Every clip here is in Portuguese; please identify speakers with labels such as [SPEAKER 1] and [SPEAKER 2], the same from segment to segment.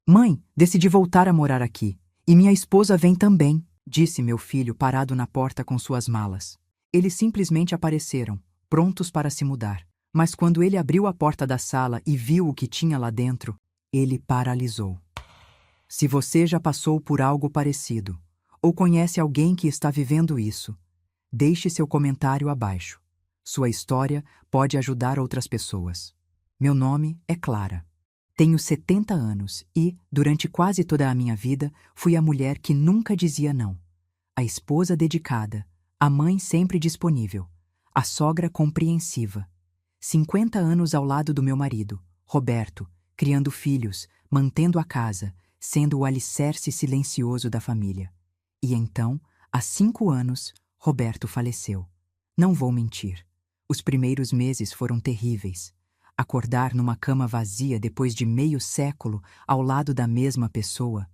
[SPEAKER 1] Mãe, decidi voltar a morar aqui. E minha esposa vem também, disse meu filho parado na porta com suas malas. Eles simplesmente apareceram, prontos para se mudar. Mas quando ele abriu a porta da sala e viu o que tinha lá dentro, ele paralisou. Se você já passou por algo parecido, ou conhece alguém que está vivendo isso, deixe seu comentário abaixo. Sua história pode ajudar outras pessoas. Meu nome é Clara. Tenho 70 anos e, durante quase toda a minha vida, fui a mulher que nunca dizia não. A esposa dedicada, a mãe sempre disponível, a sogra compreensiva. 50 anos ao lado do meu marido, Roberto, criando filhos, mantendo a casa, sendo o alicerce silencioso da família. E então, há 5 anos, Roberto faleceu. Não vou mentir. Os primeiros meses foram terríveis. Acordar numa cama vazia depois de meio século ao lado da mesma pessoa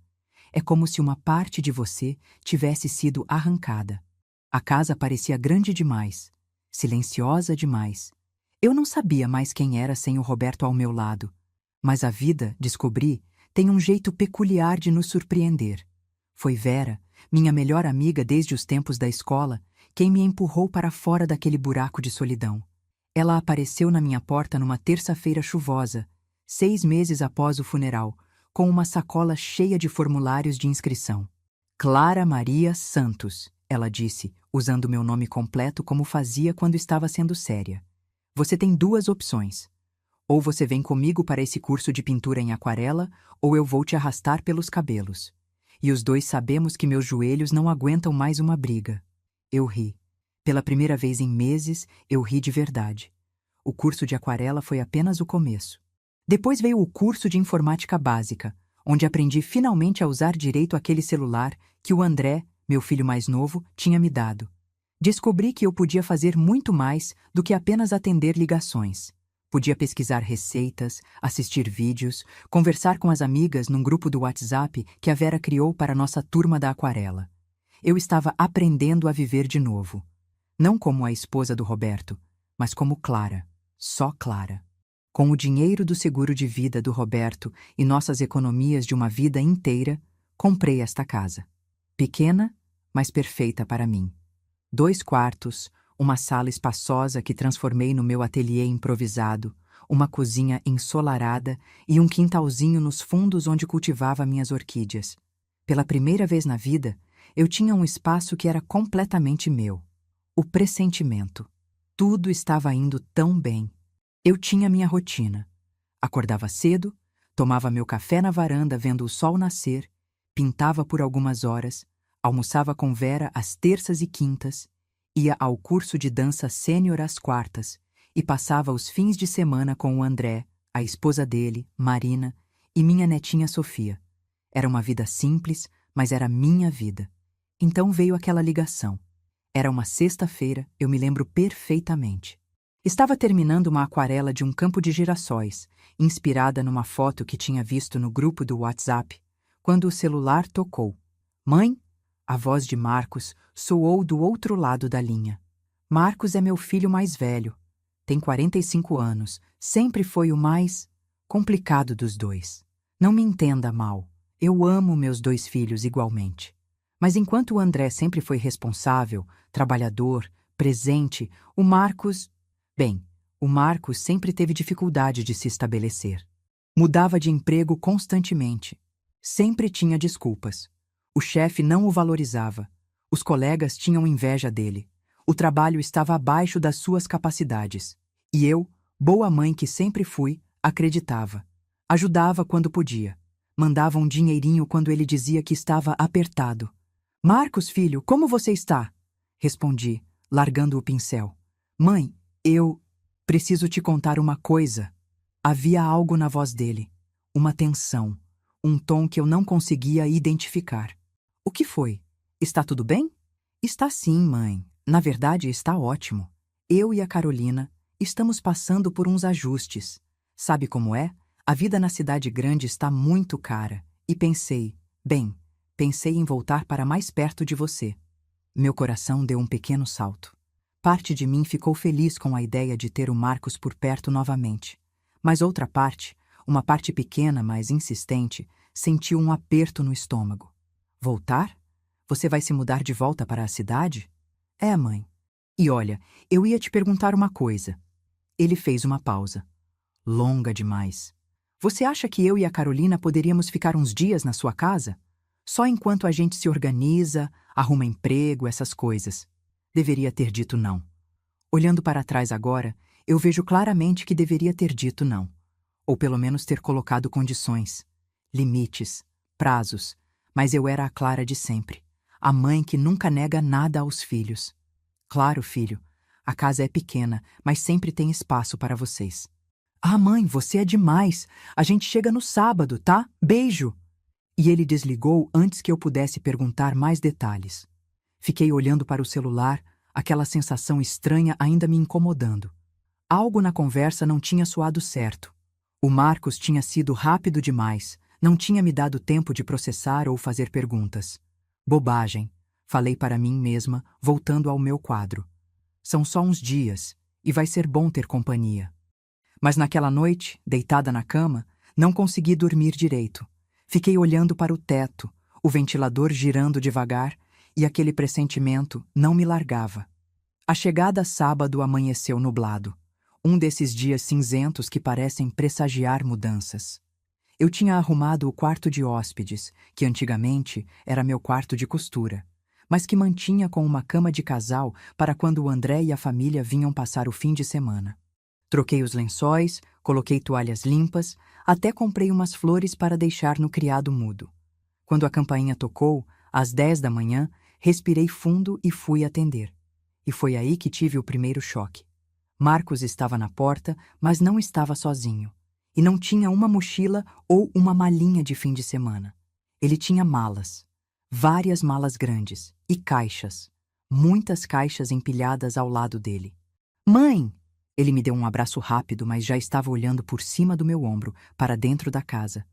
[SPEAKER 1] é como se uma parte de você tivesse sido arrancada. A casa parecia grande demais, silenciosa demais. Eu não sabia mais quem era sem o Roberto ao meu lado. Mas a vida, descobri, tem um jeito peculiar de nos surpreender. Foi Vera, minha melhor amiga desde os tempos da escola, quem me empurrou para fora daquele buraco de solidão. Ela apareceu na minha porta numa terça-feira chuvosa, 6 meses após o funeral, com uma sacola cheia de formulários de inscrição. Clara Maria Santos, ela disse, usando meu nome completo como fazia quando estava sendo séria. Você tem 2 opções. Ou você vem comigo para esse curso de pintura em aquarela, ou eu vou te arrastar pelos cabelos. E os 2 sabemos que meus joelhos não aguentam mais uma briga. Eu ri. Pela primeira vez em meses, eu ri de verdade. O curso de aquarela foi apenas o começo. Depois veio o curso de informática básica, onde aprendi finalmente a usar direito aquele celular que o André, meu filho mais novo, tinha me dado. Descobri que eu podia fazer muito mais do que apenas atender ligações. Podia pesquisar receitas, assistir vídeos, conversar com as amigas num grupo do WhatsApp que a Vera criou para nossa turma da aquarela. Eu estava aprendendo a viver de novo. Não como a esposa do Roberto, mas como Clara, só Clara. Com o dinheiro do seguro de vida do Roberto e nossas economias de uma vida inteira, comprei esta casa. Pequena, mas perfeita para mim. 2 quartos, uma sala espaçosa que transformei no meu ateliê improvisado, uma cozinha ensolarada e um quintalzinho nos fundos onde cultivava minhas orquídeas. Pela primeira vez na vida, eu tinha um espaço que era completamente meu. O pressentimento. Tudo estava indo tão bem. Eu tinha minha rotina. Acordava cedo, tomava meu café na varanda vendo o sol nascer, pintava por algumas horas, almoçava com Vera às terças e quintas, ia ao curso de dança sênior às quartas e passava os fins de semana com o André, a esposa dele, Marina, e minha netinha Sofia. Era uma vida simples, mas era minha vida. Então veio aquela ligação. Era uma sexta-feira, eu me lembro perfeitamente. Estava terminando uma aquarela de um campo de girassóis, inspirada numa foto que tinha visto no grupo do WhatsApp, quando o celular tocou. Mãe? A voz de Marcos soou do outro lado da linha. Marcos é meu filho mais velho. Tem 45 anos. Sempre foi o mais complicado dos 2. Não me entenda mal. Eu amo meus 2 filhos igualmente. Mas enquanto o André sempre foi responsável, trabalhador, presente, o Marcos sempre teve dificuldade de se estabelecer. Mudava de emprego constantemente. Sempre tinha desculpas. O chefe não o valorizava. Os colegas tinham inveja dele. O trabalho estava abaixo das suas capacidades. E eu, boa mãe que sempre fui, acreditava. Ajudava quando podia. Mandava um dinheirinho quando ele dizia que estava apertado. Marcos, filho, como você está? Respondi, largando o pincel. Mãe, eu preciso te contar uma coisa. Havia algo na voz dele. Uma tensão. Um tom que eu não conseguia identificar. O que foi? Está tudo bem? Está sim, mãe. Na verdade, está ótimo. Eu e a Carolina estamos passando por uns ajustes. Sabe como é? A vida na cidade grande está muito cara. E pensei em voltar para mais perto de você. Meu coração deu um pequeno salto. Parte de mim ficou feliz com a ideia de ter o Marcos por perto novamente. Mas outra parte, uma parte pequena, mas insistente, sentiu um aperto no estômago. Voltar? Você vai se mudar de volta para a cidade? É, mãe. E olha, eu ia te perguntar uma coisa. Ele fez uma pausa. Longa demais. Você acha que eu e a Carolina poderíamos ficar uns dias na sua casa? Só enquanto a gente se organiza, arruma emprego, essas coisas. Deveria ter dito não. Olhando para trás agora, eu vejo claramente que deveria ter dito não. Ou pelo menos ter colocado condições, limites, prazos. Mas eu era a Clara de sempre. A mãe que nunca nega nada aos filhos. Claro, filho, a casa é pequena, mas sempre tem espaço para vocês. Ah, mãe, você é demais. A gente chega no sábado, tá? Beijo! E ele desligou antes que eu pudesse perguntar mais detalhes. Fiquei olhando para o celular, aquela sensação estranha ainda me incomodando. Algo na conversa não tinha soado certo. O Marcos tinha sido rápido demais, não tinha me dado tempo de processar ou fazer perguntas. Bobagem, falei para mim mesma, voltando ao meu quadro. São só uns dias, e vai ser bom ter companhia. Mas naquela noite, deitada na cama, não consegui dormir direito. Fiquei olhando para o teto, o ventilador girando devagar, e aquele pressentimento não me largava. A chegada sábado amanheceu nublado, um desses dias cinzentos que parecem pressagiar mudanças. Eu tinha arrumado o quarto de hóspedes, que antigamente era meu quarto de costura, mas que mantinha com uma cama de casal para quando o André e a família vinham passar o fim de semana. Troquei os lençóis, coloquei toalhas limpas, até comprei umas flores para deixar no criado mudo. Quando a campainha tocou, às 10 da manhã, respirei fundo e fui atender. E foi aí que tive o primeiro choque. Marcos estava na porta, mas não estava sozinho. E não tinha uma mochila ou uma malinha de fim de semana. Ele tinha malas. Várias malas grandes. E caixas. Muitas caixas empilhadas ao lado dele. Mãe! Ele me deu um abraço rápido, mas já estava olhando por cima do meu ombro, para dentro da casa.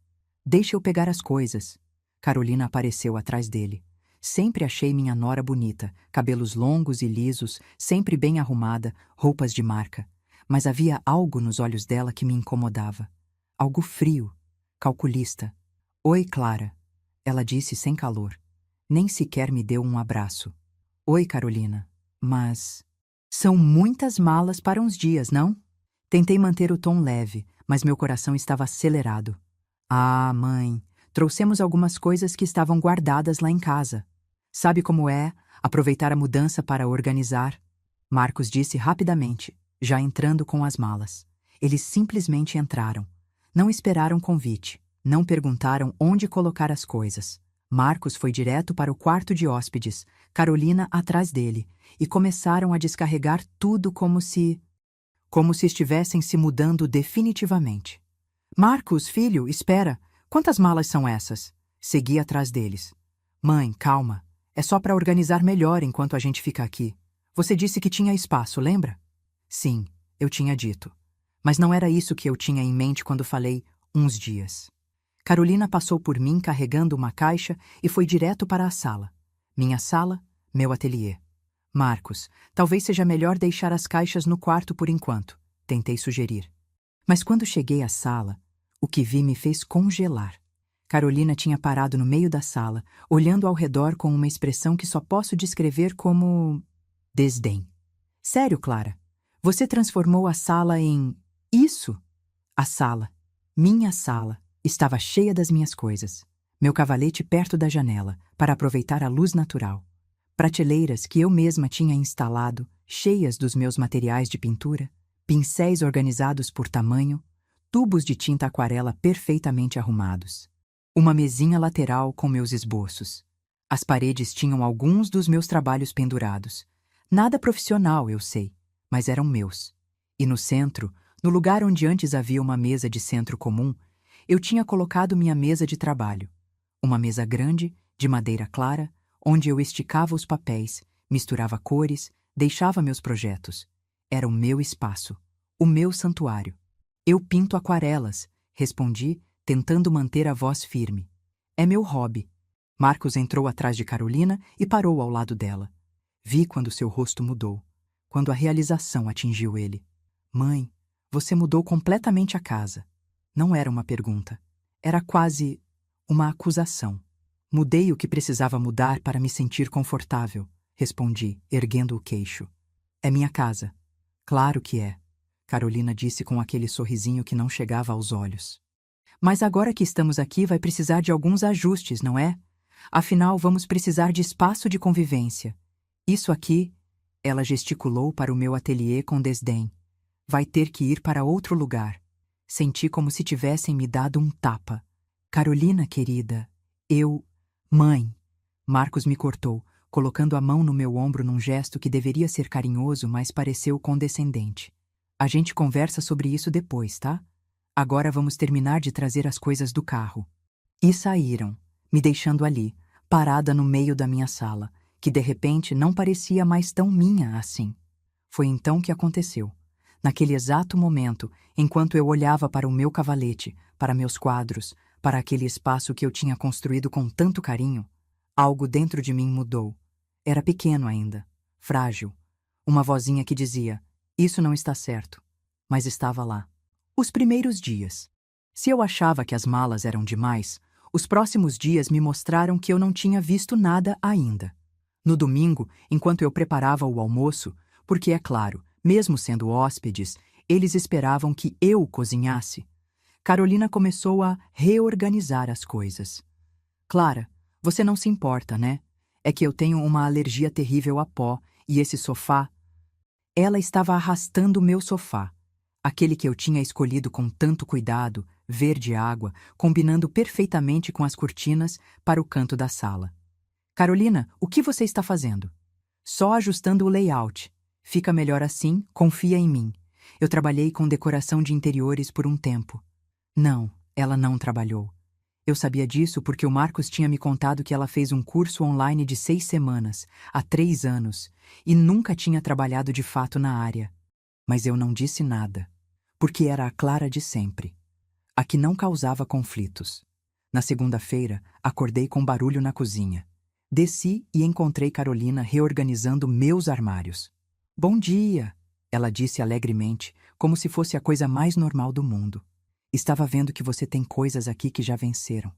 [SPEAKER 1] Deixa eu pegar as coisas. Carolina apareceu atrás dele. Sempre achei minha nora bonita, cabelos longos e lisos, sempre bem arrumada, roupas de marca. Mas havia algo nos olhos dela que me incomodava. Algo frio, calculista. Oi, Clara. Ela disse sem calor. Nem sequer me deu um abraço. Oi, Carolina. Mas... São muitas malas para uns dias, não? Tentei manter o tom leve, mas meu coração estava acelerado. Ah, mãe, trouxemos algumas coisas que estavam guardadas lá em casa. Sabe como é? Aproveitar a mudança para organizar. Marcos disse rapidamente, já entrando com as malas. Eles simplesmente entraram. Não esperaram convite. Não perguntaram onde colocar as coisas. Marcos foi direto para o quarto de hóspedes, Carolina atrás dele, e começaram a descarregar tudo como se estivessem se mudando definitivamente. Marcos, filho, espera. Quantas malas são essas? Segui atrás deles. Mãe, calma. É só para organizar melhor enquanto a gente fica aqui. Você disse que tinha espaço, lembra? Sim, eu tinha dito. Mas não era isso que eu tinha em mente quando falei uns dias. Carolina passou por mim carregando uma caixa e foi direto para a sala. Minha sala, meu ateliê. Marcos, talvez seja melhor deixar as caixas no quarto por enquanto, tentei sugerir. Mas quando cheguei à sala, o que vi me fez congelar. Carolina tinha parado no meio da sala, olhando ao redor com uma expressão que só posso descrever como... desdém. Sério, Clara? Você transformou a sala em... isso? A sala, minha sala, estava cheia das minhas coisas. Meu cavalete perto da janela, para aproveitar a luz natural. Prateleiras que eu mesma tinha instalado, cheias dos meus materiais de pintura, pincéis organizados por tamanho, tubos de tinta aquarela perfeitamente arrumados. Uma mesinha lateral com meus esboços. As paredes tinham alguns dos meus trabalhos pendurados. Nada profissional, eu sei, mas eram meus. E no centro, no lugar onde antes havia uma mesa de centro comum, eu tinha colocado minha mesa de trabalho. Uma mesa grande, de madeira clara, onde eu esticava os papéis, misturava cores, deixava meus projetos. Era o meu espaço, o meu santuário. Eu pinto aquarelas, respondi, tentando manter a voz firme. É meu hobby. Marcos entrou atrás de Carolina e parou ao lado dela. Vi quando seu rosto mudou, quando a realização atingiu ele. Mãe, você mudou completamente a casa. Não era uma pergunta. Era quase Uma acusação. Mudei o que precisava mudar para me sentir confortável, respondi, erguendo o queixo. É minha casa. Claro que é, Carolina disse com aquele sorrisinho que não chegava aos olhos. Mas agora que estamos aqui vai precisar de alguns ajustes, não é? Afinal, vamos precisar de espaço de convivência. Isso aqui, ela gesticulou para o meu ateliê com desdém. Vai ter que ir para outro lugar. Senti como se tivessem me dado um tapa. Carolina, querida, Mãe. Marcos me cortou, colocando a mão no meu ombro num gesto que deveria ser carinhoso, mas pareceu condescendente. A gente conversa sobre isso depois, tá? Agora vamos terminar de trazer as coisas do carro. E saíram, me deixando ali, parada no meio da minha sala, que de repente não parecia mais tão minha assim. Foi então que aconteceu. Naquele exato momento, enquanto eu olhava para o meu cavalete, para meus quadros, para aquele espaço que eu tinha construído com tanto carinho, algo dentro de mim mudou. Era pequeno ainda, frágil. Uma vozinha que dizia, isso não está certo. Mas estava lá. Os primeiros dias. Se eu achava que as malas eram demais, os próximos dias me mostraram que eu não tinha visto nada ainda. No domingo, enquanto eu preparava o almoço, porque é claro, mesmo sendo hóspedes, eles esperavam que eu cozinhasse, Carolina começou a reorganizar as coisas. Clara, você não se importa, né? É que eu tenho uma alergia terrível a pó e esse sofá... Ela estava arrastando o meu sofá, aquele que eu tinha escolhido com tanto cuidado, verde água, combinando perfeitamente com as cortinas para o canto da sala. Carolina, o que você está fazendo? Só ajustando o layout. Fica melhor assim, confia em mim. Eu trabalhei com decoração de interiores por um tempo. Não, ela não trabalhou. Eu sabia disso porque o Marcos tinha me contado que ela fez um curso online de 6 semanas, há 3 anos, e nunca tinha trabalhado de fato na área. Mas eu não disse nada, porque era a Clara de sempre, a que não causava conflitos. Na segunda-feira, acordei com barulho na cozinha. Desci e encontrei Carolina reorganizando meus armários. Bom dia, ela disse alegremente, como se fosse a coisa mais normal do mundo. Estava vendo que você tem coisas aqui que já venceram.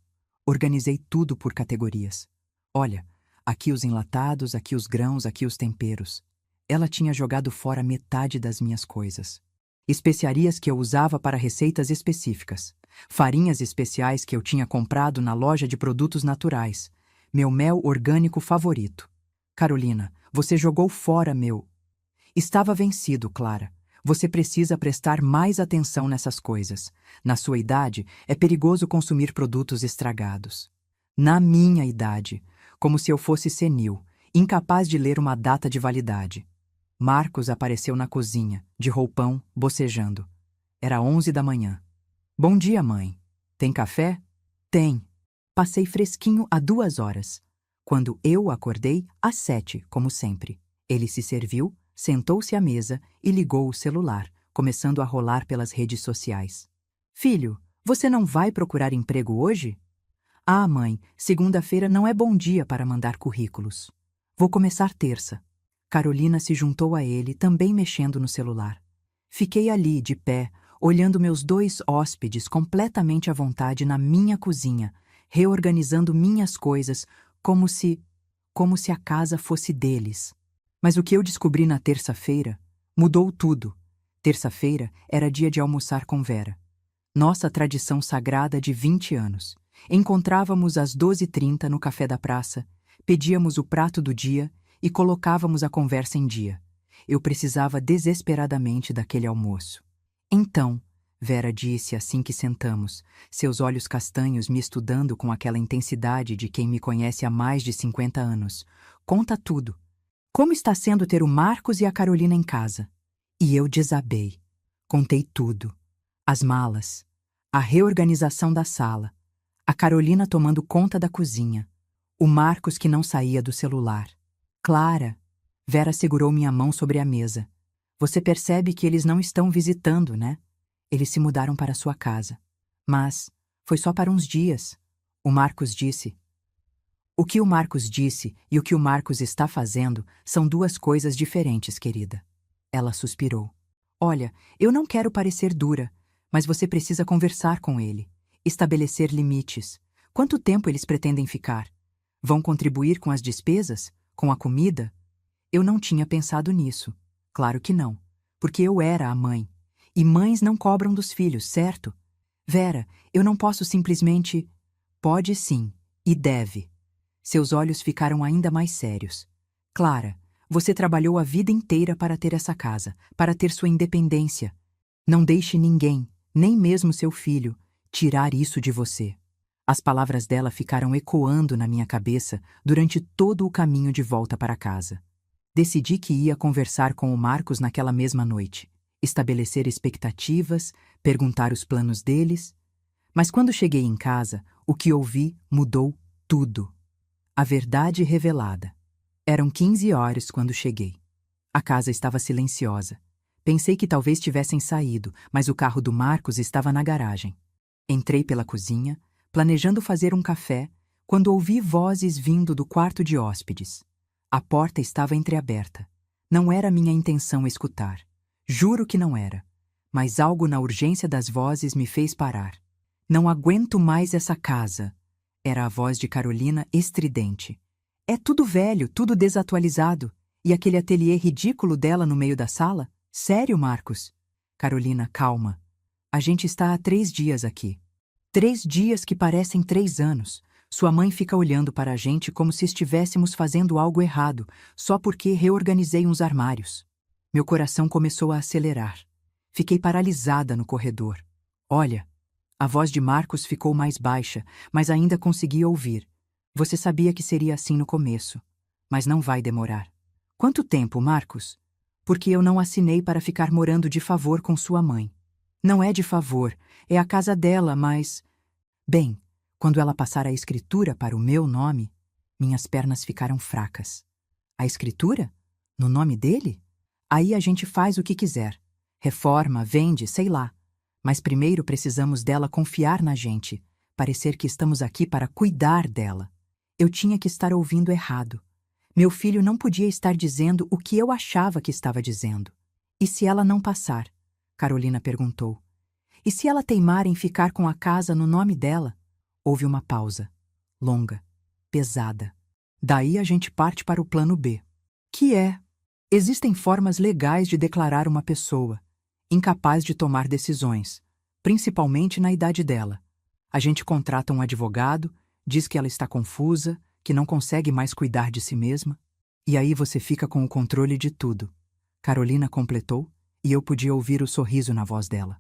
[SPEAKER 1] Organizei tudo por categorias. Olha, aqui os enlatados, aqui os grãos, aqui os temperos. Ela tinha jogado fora metade das minhas coisas. Especiarias que eu usava para receitas específicas. Farinhas especiais que eu tinha comprado na loja de produtos naturais. Meu mel orgânico favorito. Carolina, você jogou fora meu... Estava vencido, Clara. Você precisa prestar mais atenção nessas coisas. Na sua idade, é perigoso consumir produtos estragados. Na minha idade, como se eu fosse senil, incapaz de ler uma data de validade. Marcos apareceu na cozinha, de roupão, bocejando. Era 11 da manhã. Bom dia, mãe. Tem café? Tem. Passei fresquinho há 2 horas. Quando eu acordei, às 7, como sempre. Ele se serviu, sentou-se à mesa e ligou o celular, começando a rolar pelas redes sociais. Filho, você não vai procurar emprego hoje? Ah, mãe, segunda-feira não é bom dia para mandar currículos. Vou começar terça. Carolina se juntou a ele, também mexendo no celular. Fiquei ali, de pé, olhando meus 2 hóspedes completamente à vontade na minha cozinha, reorganizando minhas coisas, como se a casa fosse deles. Mas o que eu descobri na terça-feira mudou tudo. Terça-feira era dia de almoçar com Vera. Nossa tradição sagrada de 20 anos. Encontrávamos às 12h30 no café da praça, pedíamos o prato do dia e colocávamos a conversa em dia. Eu precisava desesperadamente daquele almoço. Então, Vera disse assim que sentamos, seus olhos castanhos me estudando com aquela intensidade de quem me conhece há mais de 50 anos. Conta tudo. Como está sendo ter o Marcos e a Carolina em casa? E eu desabei. Contei tudo. As malas, a reorganização da sala, a Carolina tomando conta da cozinha, o Marcos que não saía do celular. Clara, Vera segurou minha mão sobre a mesa. Você percebe que eles não estão visitando, né? Eles se mudaram para sua casa. Mas foi só para uns dias. O Marcos disse... O que o Marcos disse e o que o Marcos está fazendo são 2 coisas diferentes, querida. Ela suspirou. Olha, eu não quero parecer dura, mas você precisa conversar com ele, estabelecer limites. Quanto tempo eles pretendem ficar? Vão contribuir com as despesas? Com a comida? Eu não tinha pensado nisso. Claro que não, porque eu era a mãe. E mães não cobram dos filhos, certo? Vera, eu não posso simplesmente... Pode sim, e deve. Seus olhos ficaram ainda mais sérios. Clara, você trabalhou a vida inteira para ter essa casa, para ter sua independência. Não deixe ninguém, nem mesmo seu filho, tirar isso de você. As palavras dela ficaram ecoando na minha cabeça durante todo o caminho de volta para casa. Decidi que ia conversar com o Marcos naquela mesma noite, estabelecer expectativas, perguntar os planos deles. Mas quando cheguei em casa, o que ouvi mudou tudo. A verdade revelada. Eram 15 horas quando cheguei. A casa estava silenciosa. Pensei que talvez tivessem saído, mas o carro do Marcos estava na garagem. Entrei pela cozinha, planejando fazer um café, quando ouvi vozes vindo do quarto de hóspedes. A porta estava entreaberta. Não era minha intenção escutar. Juro que não era. Mas algo na urgência das vozes me fez parar. Não aguento mais essa casa. Era a voz de Carolina estridente. É tudo velho, tudo desatualizado. E aquele ateliê ridículo dela no meio da sala? Sério, Marcos? Carolina, calma. A gente está há 3 dias aqui. 3 dias que parecem 3 anos. Sua mãe fica olhando para a gente como se estivéssemos fazendo algo errado, só porque reorganizei uns armários. Meu coração começou a acelerar. Fiquei paralisada no corredor. Olha, a voz de Marcos ficou mais baixa, mas ainda conseguia ouvir. Você sabia que seria assim no começo, mas não vai demorar. Quanto tempo, Marcos? Porque eu não assinei para ficar morando de favor com sua mãe. Não é de favor, é a casa dela, mas... Bem, quando ela passar a escritura para o meu nome, minhas pernas ficaram fracas. A escritura? No nome dele? Aí a gente faz o que quiser. Reforma, vende, sei lá. Mas primeiro precisamos dela confiar na gente, parecer que estamos aqui para cuidar dela. Eu tinha que estar ouvindo errado. Meu filho não podia estar dizendo o que eu achava que estava dizendo. E se ela não passar? Carolina perguntou. E se ela teimar em ficar com a casa no nome dela? Houve uma pausa. Longa. Pesada. Daí a gente parte para o plano B. Que é... Existem formas legais de declarar uma pessoa incapaz de tomar decisões, principalmente na idade dela. A gente contrata um advogado, diz que ela está confusa, que não consegue mais cuidar de si mesma, e aí você fica com o controle de tudo. Carolina completou, e eu podia ouvir o sorriso na voz dela.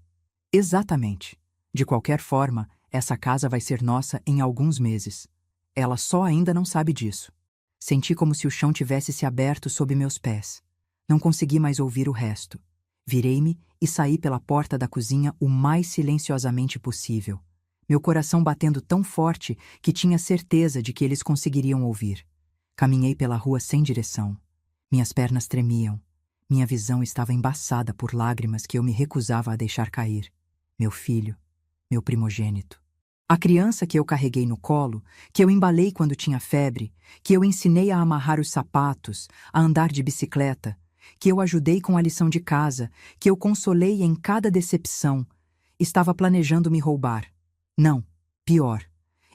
[SPEAKER 1] Exatamente. De qualquer forma, essa casa vai ser nossa em alguns meses. Ela só ainda não sabe disso. Senti como se o chão tivesse se aberto sob meus pés. Não consegui mais ouvir o resto. Virei-me e saí pela porta da cozinha o mais silenciosamente possível. Meu coração batendo tão forte que tinha certeza de que eles conseguiriam ouvir. Caminhei pela rua sem direção. Minhas pernas tremiam. Minha visão estava embaçada por lágrimas que eu me recusava a deixar cair. Meu filho, meu primogênito. A criança que eu carreguei no colo, que eu embalei quando tinha febre, que eu ensinei a amarrar os sapatos, a andar de bicicleta, que eu ajudei com a lição de casa, que eu consolei em cada decepção, estava planejando me roubar. Não, pior.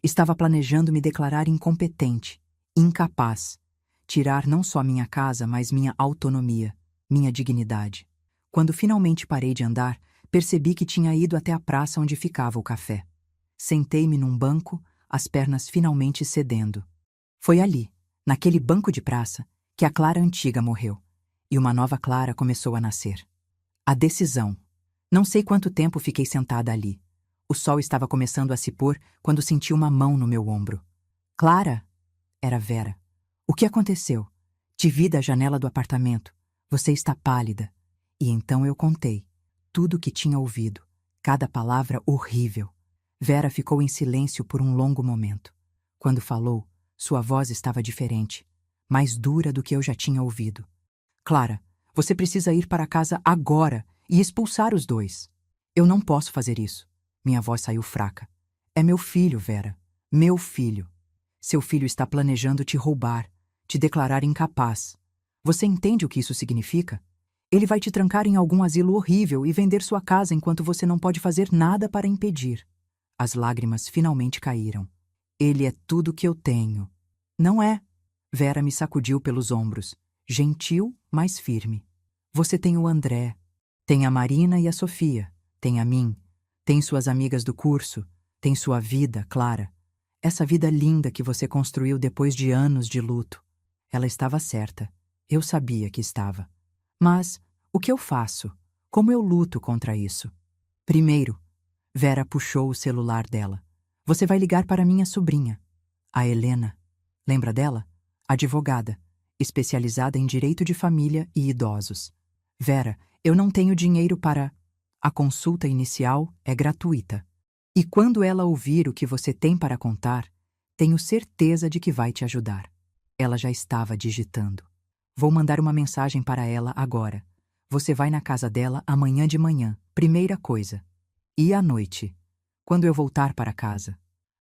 [SPEAKER 1] Estava planejando me declarar incompetente, incapaz. Tirar não só minha casa, mas minha autonomia, minha dignidade. Quando finalmente parei de andar, percebi que tinha ido até a praça onde ficava o café. Sentei-me num banco, as pernas finalmente cedendo. Foi ali, naquele banco de praça, que a Clara antiga morreu. E uma nova Clara começou a nascer. A decisão. Não sei quanto tempo fiquei sentada ali. O sol estava começando a se pôr quando senti uma mão no meu ombro. Clara? Era Vera. O que aconteceu? Te vi da janela do apartamento. Você está pálida. E então eu contei. Tudo o que tinha ouvido. Cada palavra horrível. Vera ficou em silêncio por um longo momento. Quando falou, sua voz estava diferente, mais dura do que eu já tinha ouvido. Clara, você precisa ir para casa agora e expulsar os dois. Eu não posso fazer isso. Minha voz saiu fraca. É meu filho, Vera. Meu filho. Seu filho está planejando te roubar, te declarar incapaz. Você entende o que isso significa? Ele vai te trancar em algum asilo horrível e vender sua casa enquanto você não pode fazer nada para impedir. As lágrimas finalmente caíram. Ele é tudo que eu tenho. Não é? Vera me sacudiu pelos ombros, gentil, mas firme. Você tem o André, tem a Marina e a Sofia, tem a mim, tem suas amigas do curso, tem sua vida, Clara. Essa vida linda que você construiu depois de anos de luto. Ela estava certa. Eu sabia que estava. Mas o que eu faço? Como eu luto contra isso? Primeiro, Vera puxou o celular dela. Você vai ligar para minha sobrinha, a Helena. Lembra dela? Advogada, especializada em direito de família e idosos. Vera, eu não tenho dinheiro para... A consulta inicial é gratuita. E quando ela ouvir o que você tem para contar, tenho certeza de que vai te ajudar. Ela já estava digitando. Vou mandar uma mensagem para ela agora. Você vai na casa dela amanhã de manhã, primeira coisa. E à noite, quando eu voltar para casa.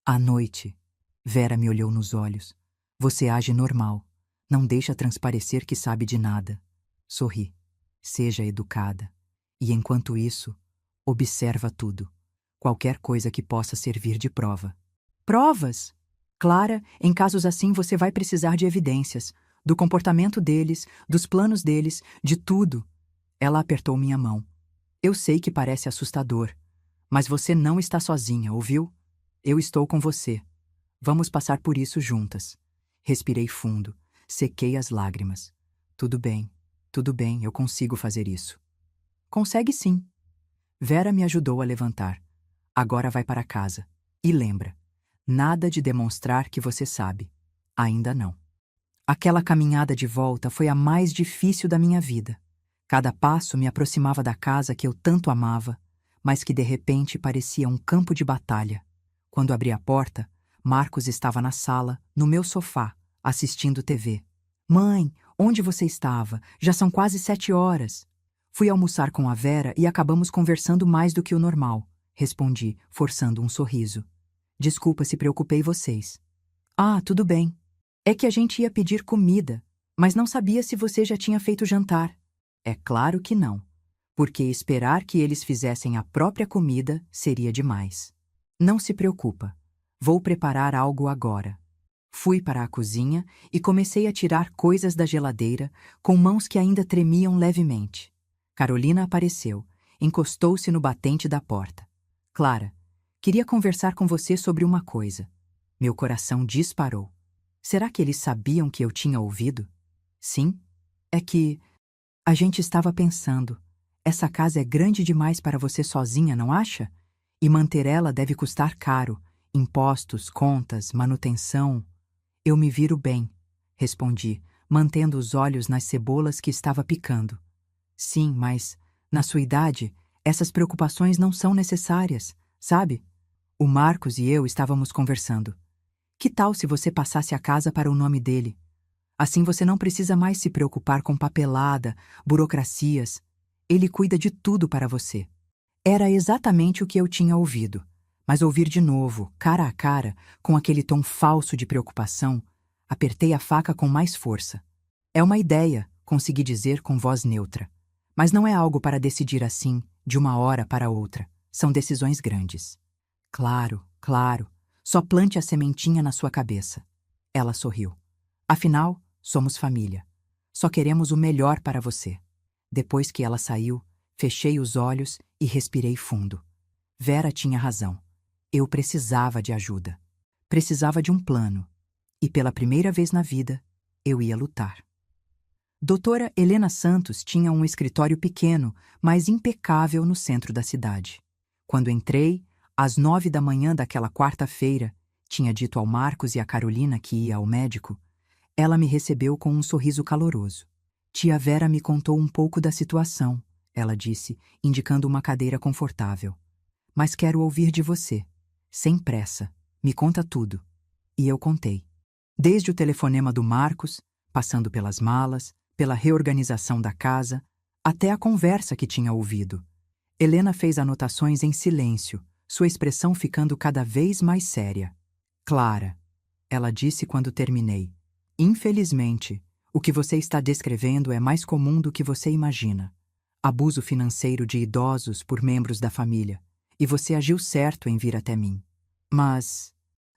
[SPEAKER 1] À noite. Vera me olhou nos olhos. Você age normal. Não deixa transparecer que sabe de nada. Sorri. Seja educada. E enquanto isso, observa tudo. Qualquer coisa que possa servir de prova. Provas? Clara, em casos assim você vai precisar de evidências. Do comportamento deles, dos planos deles, de tudo. Ela apertou minha mão. Eu sei que parece assustador. Mas você não está sozinha, ouviu? Eu estou com você. Vamos passar por isso juntas. Respirei fundo, sequei as lágrimas. Tudo bem, eu consigo fazer isso. Consegue sim. Vera me ajudou a levantar. Agora vai para casa. E lembra, nada de demonstrar que você sabe. Ainda não. Aquela caminhada de volta foi a mais difícil da minha vida. Cada passo me aproximava da casa que eu tanto amava, mas que de repente parecia um campo de batalha. Quando abri a porta, Marcos estava na sala, no meu sofá, assistindo TV. Mãe, onde você estava? Já são quase 7 horas. Fui almoçar com a Vera e acabamos conversando mais do que o normal, respondi, forçando um sorriso. Desculpa se preocupei vocês. Ah, tudo bem. É que a gente ia pedir comida, mas não sabia se você já tinha feito jantar. É claro que não, porque esperar que eles fizessem a própria comida seria demais. Não se preocupa, vou preparar algo agora. Fui para a cozinha e comecei a tirar coisas da geladeira com mãos que ainda tremiam levemente. Carolina apareceu, encostou-se no batente da porta. Clara, queria conversar com você sobre uma coisa. Meu coração disparou. Será que eles sabiam que eu tinha ouvido? Sim. É que a gente estava pensando. Essa casa é grande demais para você sozinha, não acha? E manter ela deve custar caro. Impostos, contas, manutenção. Eu me viro bem, respondi, mantendo os olhos nas cebolas que estava picando. Sim, mas, na sua idade, essas preocupações não são necessárias, sabe? O Marcos e eu estávamos conversando. Que tal se você passasse a casa para o nome dele? Assim você não precisa mais se preocupar com papelada, burocracias. Ele cuida de tudo para você. Era exatamente o que eu tinha ouvido, mas ouvir de novo, cara a cara, com aquele tom falso de preocupação, apertei a faca com mais força. É uma ideia, consegui dizer com voz neutra. Mas não é algo para decidir assim, de uma hora para outra. São decisões grandes. Claro, claro. Só plante a sementinha na sua cabeça. Ela sorriu. Afinal, somos família. Só queremos o melhor para você. Depois que ela saiu, fechei os olhos e respirei fundo. Vera tinha razão. Eu precisava de ajuda. Precisava de um plano. E pela primeira vez na vida, eu ia lutar. Doutora Helena Santos tinha um escritório pequeno, mas impecável no centro da cidade. Quando entrei, às 9 da manhã daquela quarta-feira, tinha dito ao Marcos e à Carolina que ia ao médico, ela me recebeu com um sorriso caloroso. Tia Vera me contou um pouco da situação, ela disse, indicando uma cadeira confortável. Mas quero ouvir de você. Sem pressa. Me conta tudo. E eu contei. Desde o telefonema do Marcos, passando pelas malas, pela reorganização da casa, até a conversa que tinha ouvido. Helena fez anotações em silêncio, sua expressão ficando cada vez mais séria. Clara, ela disse quando terminei. Infelizmente, o que você está descrevendo é mais comum do que você imagina. Abuso financeiro de idosos por membros da família. E você agiu certo em vir até mim. Mas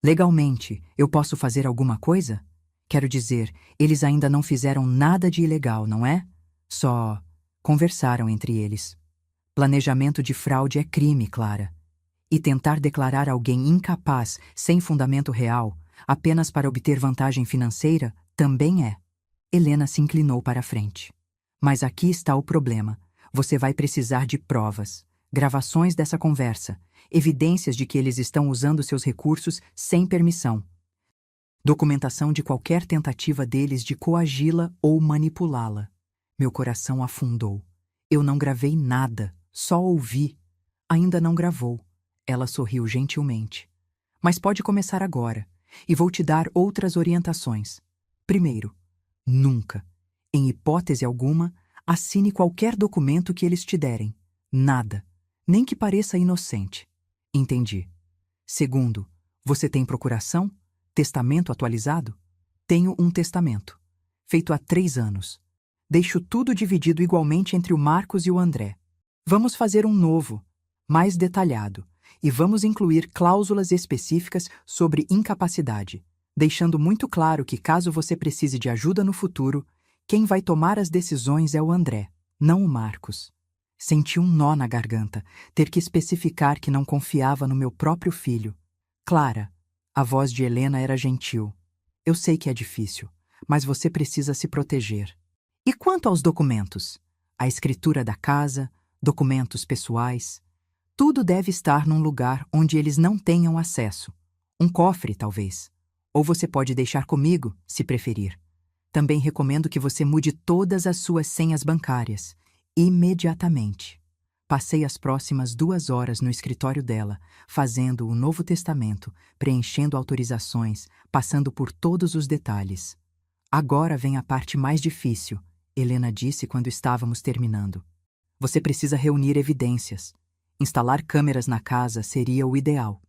[SPEAKER 1] Legalmente, eu posso fazer alguma coisa? Quero dizer, eles ainda não fizeram nada de ilegal, não é? Só conversaram entre eles. Planejamento de fraude é crime, Clara. E tentar declarar alguém incapaz, sem fundamento real, apenas para obter vantagem financeira, também é. Helena se inclinou para a frente. Mas aqui está o problema. Você vai precisar de provas, gravações dessa conversa, evidências de que eles estão usando seus recursos sem permissão. Documentação de qualquer tentativa deles de coagi-la ou manipulá-la. Meu coração afundou. Eu não gravei nada, só ouvi. Ainda não gravou. Ela sorriu gentilmente. Mas pode começar agora, e vou te dar outras orientações. Primeiro, nunca, em hipótese alguma, assine qualquer documento que eles te derem. Nada, nem que pareça inocente. Entendi. Segundo, você tem procuração? Testamento atualizado? Tenho um testamento. Feito há 3 anos. Deixo tudo dividido igualmente entre o Marcos e o André. Vamos fazer um novo, mais detalhado, e vamos incluir cláusulas específicas sobre incapacidade, deixando muito claro que caso você precise de ajuda no futuro, quem vai tomar as decisões é o André, não o Marcos. Senti um nó na garganta, ter que especificar que não confiava no meu próprio filho. Clara, a voz de Helena era gentil. Eu sei que é difícil, mas você precisa se proteger. E quanto aos documentos? A escritura da casa, documentos pessoais? Tudo deve estar num lugar onde eles não tenham acesso. Um cofre, talvez. Ou você pode deixar comigo, se preferir. Também recomendo que você mude todas as suas senhas bancárias. Imediatamente. Passei as próximas 2 horas no escritório dela, fazendo o Novo Testamento, preenchendo autorizações, passando por todos os detalhes. Agora vem a parte mais difícil, Helena disse quando estávamos terminando. Você precisa reunir evidências. Instalar câmeras na casa seria o ideal.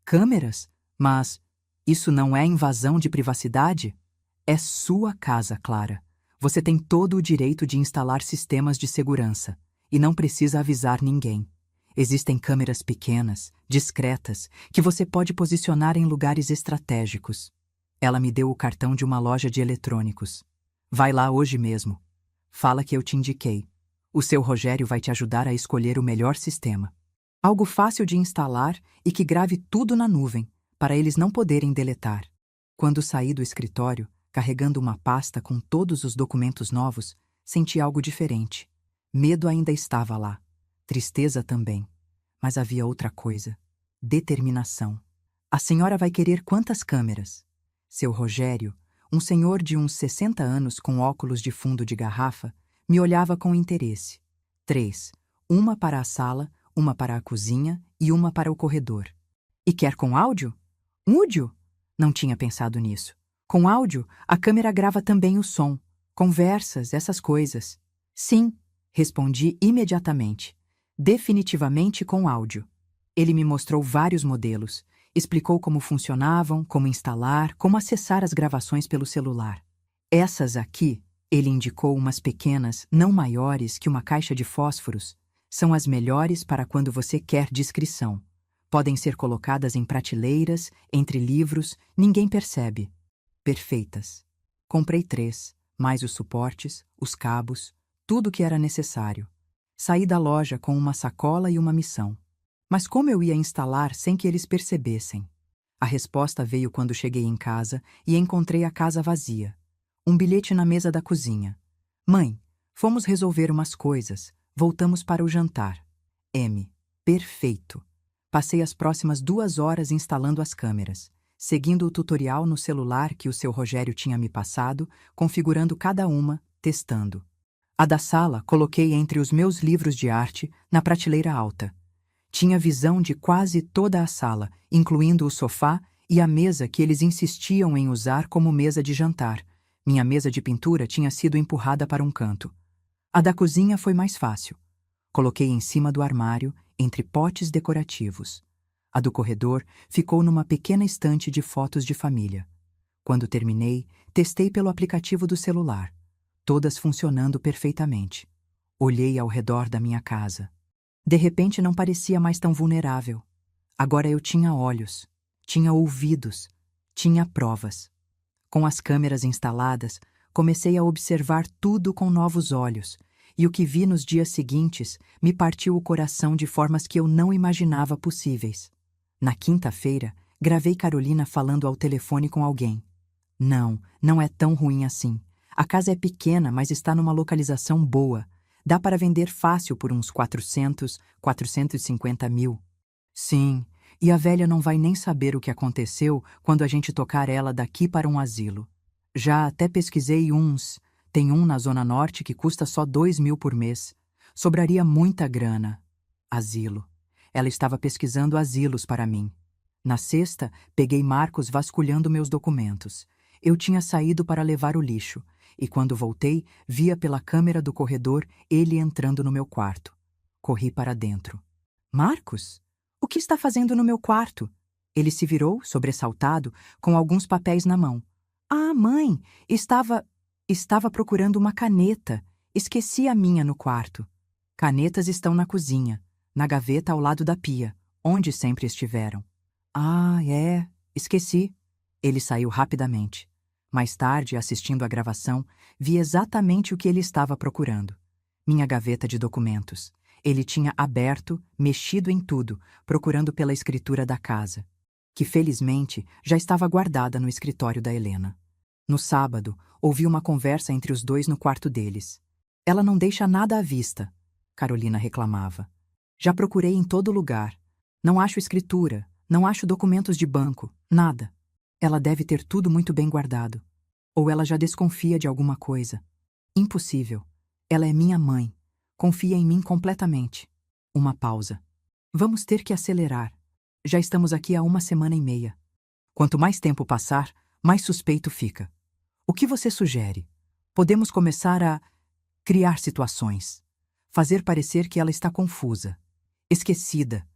[SPEAKER 1] Câmeras? Mas isso não é invasão de privacidade? É sua casa, Clara. Você tem todo o direito de instalar sistemas de segurança e não precisa avisar ninguém. Existem câmeras pequenas, discretas, que você pode posicionar em lugares estratégicos. Ela me deu o cartão de uma loja de eletrônicos. Vai lá hoje mesmo. Fala que eu te indiquei. O seu Rogério vai te ajudar a escolher o melhor sistema. Algo fácil de instalar e que grave tudo na nuvem, para eles não poderem deletar. Quando saí do escritório, carregando uma pasta com todos os documentos novos, senti algo diferente. Medo ainda estava lá. Tristeza também. Mas havia outra coisa. Determinação. A senhora vai querer quantas câmeras? Seu Rogério, um senhor de uns 60 anos com óculos de fundo de garrafa, me olhava com interesse. 3. Uma para a sala, uma para a cozinha e uma para o corredor. E quer com áudio? Múdio? Não tinha pensado nisso. Com áudio, a câmera grava também o som. Conversas, essas coisas. Sim, respondi imediatamente. Definitivamente com áudio. Ele me mostrou vários modelos. Explicou como funcionavam, como instalar, como acessar as gravações pelo celular. Essas aqui, ele indicou umas pequenas, não maiores que uma caixa de fósforos, são as melhores para quando você quer discrição. Podem ser colocadas em prateleiras, entre livros, ninguém percebe. Perfeitas. Comprei 3, mais os suportes, os cabos, tudo o que era necessário. Saí da loja com uma sacola e uma missão. Mas como eu ia instalar sem que eles percebessem? A resposta veio quando cheguei em casa e encontrei a casa vazia. Um bilhete na mesa da cozinha. Mãe, fomos resolver umas coisas. Voltamos para o jantar. M. Perfeito. Passei as próximas 2 horas instalando as câmeras, seguindo o tutorial no celular que o seu Rogério tinha me passado, configurando cada uma, testando. A da sala coloquei entre os meus livros de arte, na prateleira alta. Tinha visão de quase toda a sala, incluindo o sofá e a mesa que eles insistiam em usar como mesa de jantar. Minha mesa de pintura tinha sido empurrada para um canto. A da cozinha foi mais fácil. Coloquei em cima do armário, entre potes decorativos. A do corredor ficou numa pequena estante de fotos de família. Quando terminei, testei pelo aplicativo do celular. Todas funcionando perfeitamente. Olhei ao redor da minha casa. De repente não parecia mais tão vulnerável. Agora eu tinha olhos. tinha ouvidos, tinha provas. Com as câmeras instaladas, comecei a observar tudo com novos olhos, e o que vi nos dias seguintes me partiu o coração de formas que eu não imaginava possíveis. Na quinta-feira, gravei Carolina falando ao telefone com alguém. Não, não é tão ruim assim. A casa é pequena, mas está numa localização boa. Dá para vender fácil por uns 400, 450 mil. Sim, e a velha não vai nem saber o que aconteceu quando a gente tocar ela daqui para um asilo. Já até pesquisei uns. Tem um na Zona Norte que custa só 2.000 por mês. Sobraria muita grana. Asilo. Ela estava pesquisando asilos para mim. Na sexta, peguei Marcos vasculhando meus documentos. Eu tinha saído para levar o lixo, e quando voltei, via pela câmera do corredor ele entrando no meu quarto. Corri para dentro. Marcos? O que está fazendo no meu quarto? Ele se virou, sobressaltado, com alguns papéis na mão. Ah, mãe, estava procurando uma caneta. Esqueci a minha no quarto. Canetas estão na cozinha, na gaveta ao lado da pia, onde sempre estiveram. Ah, é, esqueci. Ele saiu rapidamente. Mais tarde, assistindo à gravação, vi exatamente o que ele estava procurando. Minha gaveta de documentos. Ele tinha aberto, mexido em tudo, procurando pela escritura da casa, que felizmente já estava guardada no escritório da Helena. No sábado, ouvi uma conversa entre os dois no quarto deles. Ela não deixa nada à vista, Carolina reclamava. Já procurei em todo lugar. Não acho escritura, não acho documentos de banco, nada. Ela deve ter tudo muito bem guardado. Ou ela já desconfia de alguma coisa. Impossível. Ela é minha mãe. Confia em mim completamente. Uma pausa. Vamos ter que acelerar. Já estamos aqui há 1 semana e meia. Quanto mais tempo passar, mais suspeito fica. O que você sugere? Podemos começar a criar situações. Fazer parecer que ela está confusa. Esquecida.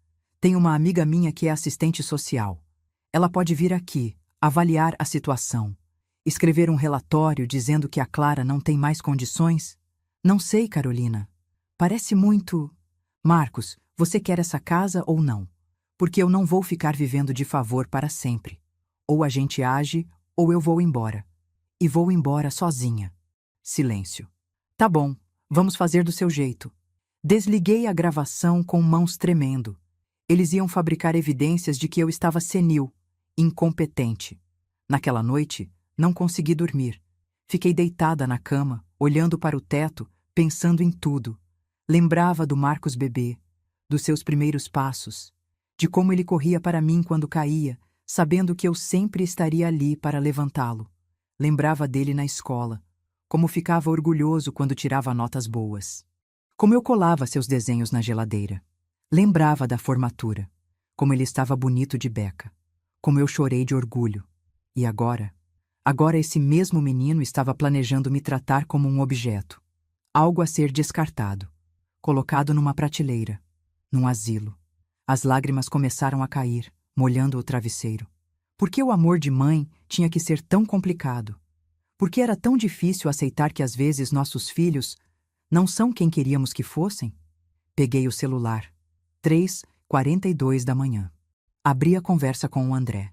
[SPEAKER 1] Tem uma amiga minha que é assistente social. Ela pode vir aqui, avaliar a situação. Escrever um relatório dizendo que a Clara não tem mais condições? Não sei, Carolina. Parece muito... Marcos, você quer essa casa ou não? Porque eu não vou ficar vivendo de favor para sempre. Ou a gente age, ou eu vou embora. E vou embora sozinha. Silêncio. Tá bom, vamos fazer do seu jeito. Desliguei a gravação com mãos tremendo. Eles iam fabricar evidências de que eu estava senil, incompetente. Naquela noite, não consegui dormir. Fiquei deitada na cama, olhando para o teto, pensando em tudo. Lembrava do Marcos bebê, dos seus primeiros passos, de como ele corria para mim quando caía, sabendo que eu sempre estaria ali para levantá-lo. Lembrava dele na escola, como ficava orgulhoso quando tirava notas boas. Como eu colava seus desenhos na geladeira. Lembrava da formatura, como ele estava bonito de beca, como eu chorei de orgulho. E agora esse mesmo menino estava planejando me tratar como um objeto, algo a ser descartado, colocado numa prateleira, num asilo. As lágrimas começaram a cair, molhando o travesseiro. Por que o amor de mãe tinha que ser tão complicado? Por que era tão difícil aceitar que às vezes nossos filhos não são quem queríamos que fossem? Peguei o celular. 3h42 da manhã. Abri a conversa com o André.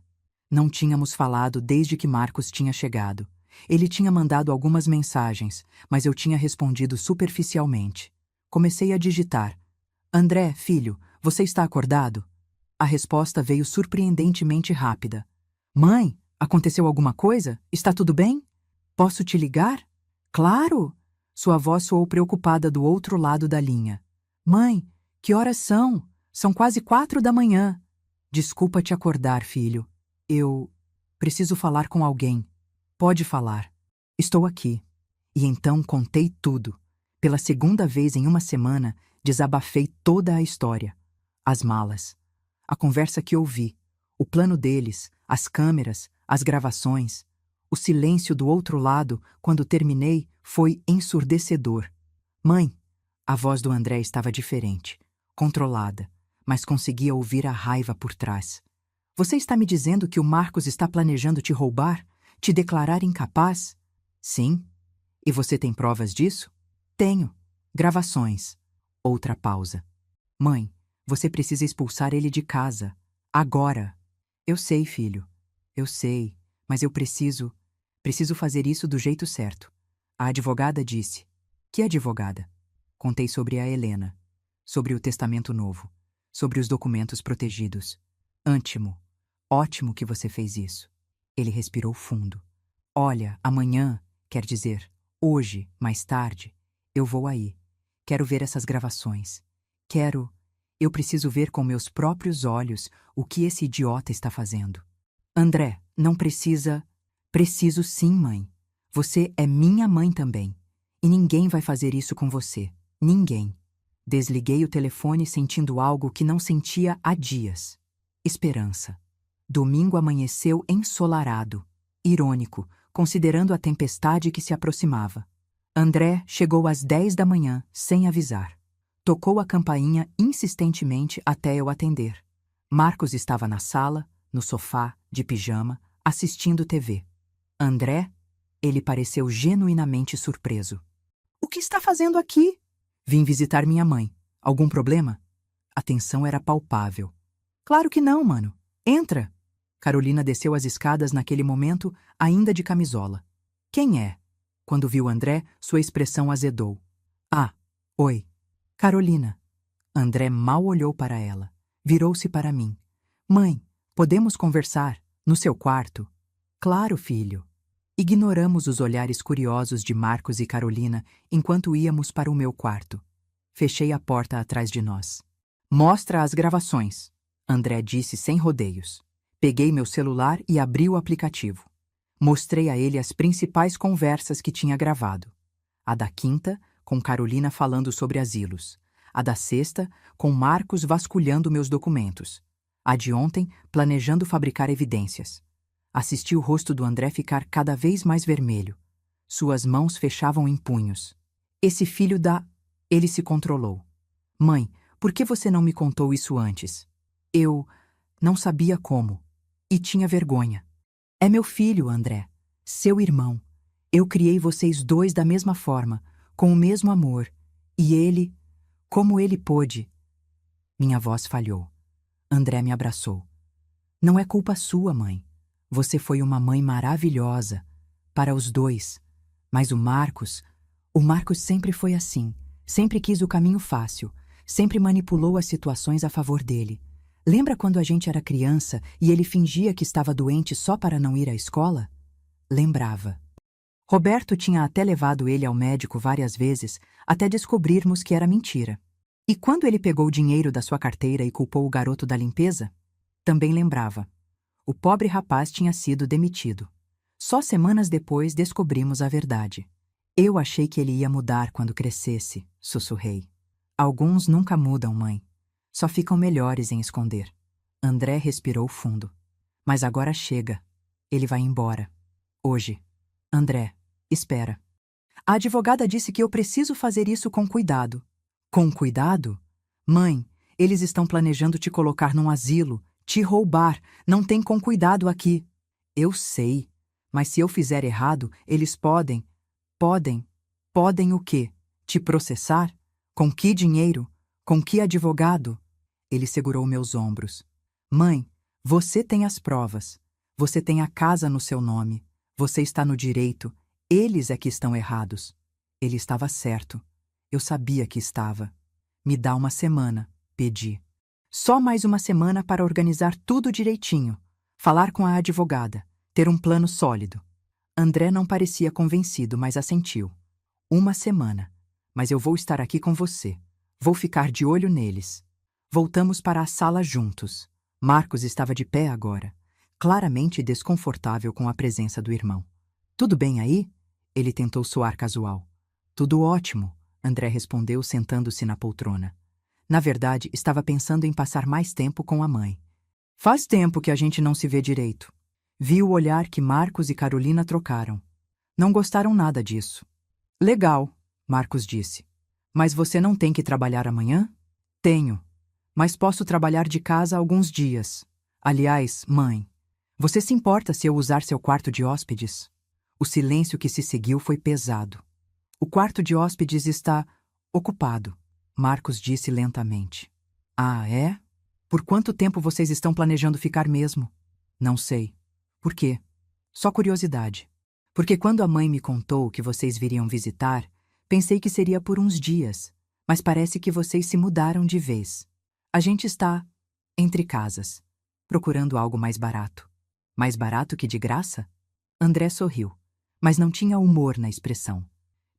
[SPEAKER 1] Não tínhamos falado desde que Marcos tinha chegado. Ele tinha mandado algumas mensagens, mas eu tinha respondido superficialmente. Comecei a digitar. André, filho, você está acordado? A resposta veio surpreendentemente rápida. Mãe, aconteceu alguma coisa? Está tudo bem? Posso te ligar? Claro! Sua voz soou preocupada do outro lado da linha. Mãe, que horas são? São quase 4 da manhã. Desculpa te acordar, filho. Eu preciso falar com alguém. Pode falar. Estou aqui. E então contei tudo. Pela segunda vez em 1 semana, desabafei toda a história. As malas. A conversa que ouvi. O plano deles, as câmeras, as gravações. O silêncio do outro lado, quando terminei, foi ensurdecedor. Mãe, a voz do André estava diferente, controlada, mas conseguia ouvir a raiva por trás. Você está me dizendo que o Marcos está planejando te roubar? Te declarar incapaz? Sim. E você tem provas disso? Tenho. Gravações. Outra pausa. Mãe, você precisa expulsar ele de casa. Agora. Eu sei, filho. Eu sei, mas eu preciso fazer isso do jeito certo. A advogada disse. Que advogada? Contei sobre a Helena, sobre o testamento novo, sobre os documentos protegidos. Antimo, ótimo que você fez isso. Ele respirou fundo. Olha, amanhã, quer dizer, hoje, mais tarde, eu vou aí. Quero ver essas gravações. Eu preciso ver com meus próprios olhos o que esse idiota está fazendo. André, não precisa. Preciso sim, mãe. Você é minha mãe também. E ninguém vai fazer isso com você. Ninguém. Desliguei o telefone sentindo algo que não sentia há dias. Esperança. Domingo amanheceu ensolarado. Irônico, considerando a tempestade que se aproximava. André chegou às 10 da manhã, sem avisar. Tocou a campainha insistentemente até eu atender. Marcos estava na sala, no sofá, de pijama, assistindo TV. André? Ele pareceu genuinamente surpreso. O que está fazendo aqui? Vim visitar minha mãe. Algum problema? A tensão era palpável. Claro que não, mano. Entra! Carolina desceu as escadas naquele momento, ainda de camisola. Quem é? Quando viu André, sua expressão azedou. Ah, oi. Carolina. André mal olhou para ela. Virou-se para mim. Mãe, podemos conversar? No seu quarto? Claro, filho. Ignoramos os olhares curiosos de Marcos e Carolina enquanto íamos para o meu quarto. Fechei a porta atrás de nós. Mostra as gravações, André disse sem rodeios. Peguei meu celular e abri o aplicativo. Mostrei a ele as principais conversas que tinha gravado. A da quinta, com Carolina falando sobre asilos. A da sexta, com Marcos vasculhando meus documentos. A de ontem, planejando fabricar evidências. Assisti o rosto do André ficar cada vez mais vermelho. Suas mãos fechavam em punhos. Esse filho da... Ele se controlou. Mãe, por que você não me contou isso antes? Eu não sabia como. E tinha vergonha. É meu filho, André. Seu irmão. Eu criei vocês dois da mesma forma, com o mesmo amor. E ele... Como ele pôde? Minha voz falhou. André me abraçou. Não é culpa sua, mãe. Você foi uma mãe maravilhosa. Para os dois. Mas o Marcos sempre foi assim. Sempre quis o caminho fácil. Sempre manipulou as situações a favor dele. Lembra quando a gente era criança e ele fingia que estava doente só para não ir à escola? Lembrava. Roberto tinha até levado ele ao médico várias vezes, até descobrirmos que era mentira. E quando ele pegou o dinheiro da sua carteira e culpou o garoto da limpeza? Também lembrava. O pobre rapaz tinha sido demitido. Só semanas depois descobrimos a verdade. Eu achei que ele ia mudar quando crescesse, sussurrei. Alguns nunca mudam, mãe. Só ficam melhores em esconder. André respirou fundo. Mas agora chega. Ele vai embora. Hoje. André, espera. A advogada disse que eu preciso fazer isso com cuidado. Com cuidado? Mãe, eles estão planejando te colocar num asilo, te roubar. Não tem com cuidado aqui. Eu sei. Mas se eu fizer errado, eles podem... Podem o quê? Te processar? Com que dinheiro? Com que advogado? Ele segurou meus ombros. Mãe, você tem as provas. Você tem a casa no seu nome. Você está no direito. Eles é que estão errados. Ele estava certo. Eu sabia que estava. Me dá uma semana, pedi. Só mais uma semana para organizar tudo direitinho. Falar com a advogada. Ter um plano sólido. André não parecia convencido, mas assentiu. Uma semana. Mas eu vou estar aqui com você. Vou ficar de olho neles. Voltamos para a sala juntos. Marcos estava de pé agora, claramente desconfortável com a presença do irmão. Tudo bem aí? Ele tentou soar casual. Tudo ótimo, André respondeu sentando-se na poltrona. Na verdade, estava pensando em passar mais tempo com a mãe. Faz tempo que a gente não se vê direito. Vi o olhar que Marcos e Carolina trocaram. Não gostaram nada disso. Legal, Marcos disse. Mas você não tem que trabalhar amanhã? Tenho. Mas posso trabalhar de casa alguns dias. Aliás, mãe, você se importa se eu usar seu quarto de hóspedes? O silêncio que se seguiu foi pesado. O quarto de hóspedes está ocupado, Marcos disse lentamente. Ah, é? Por quanto tempo vocês estão planejando ficar mesmo? Não sei. Por quê? Só curiosidade. Porque quando a mãe me contou que vocês viriam visitar, pensei que seria por uns dias, mas parece que vocês se mudaram de vez. A gente está entre casas, procurando algo mais barato. Mais barato que de graça? André sorriu, mas não tinha humor na expressão.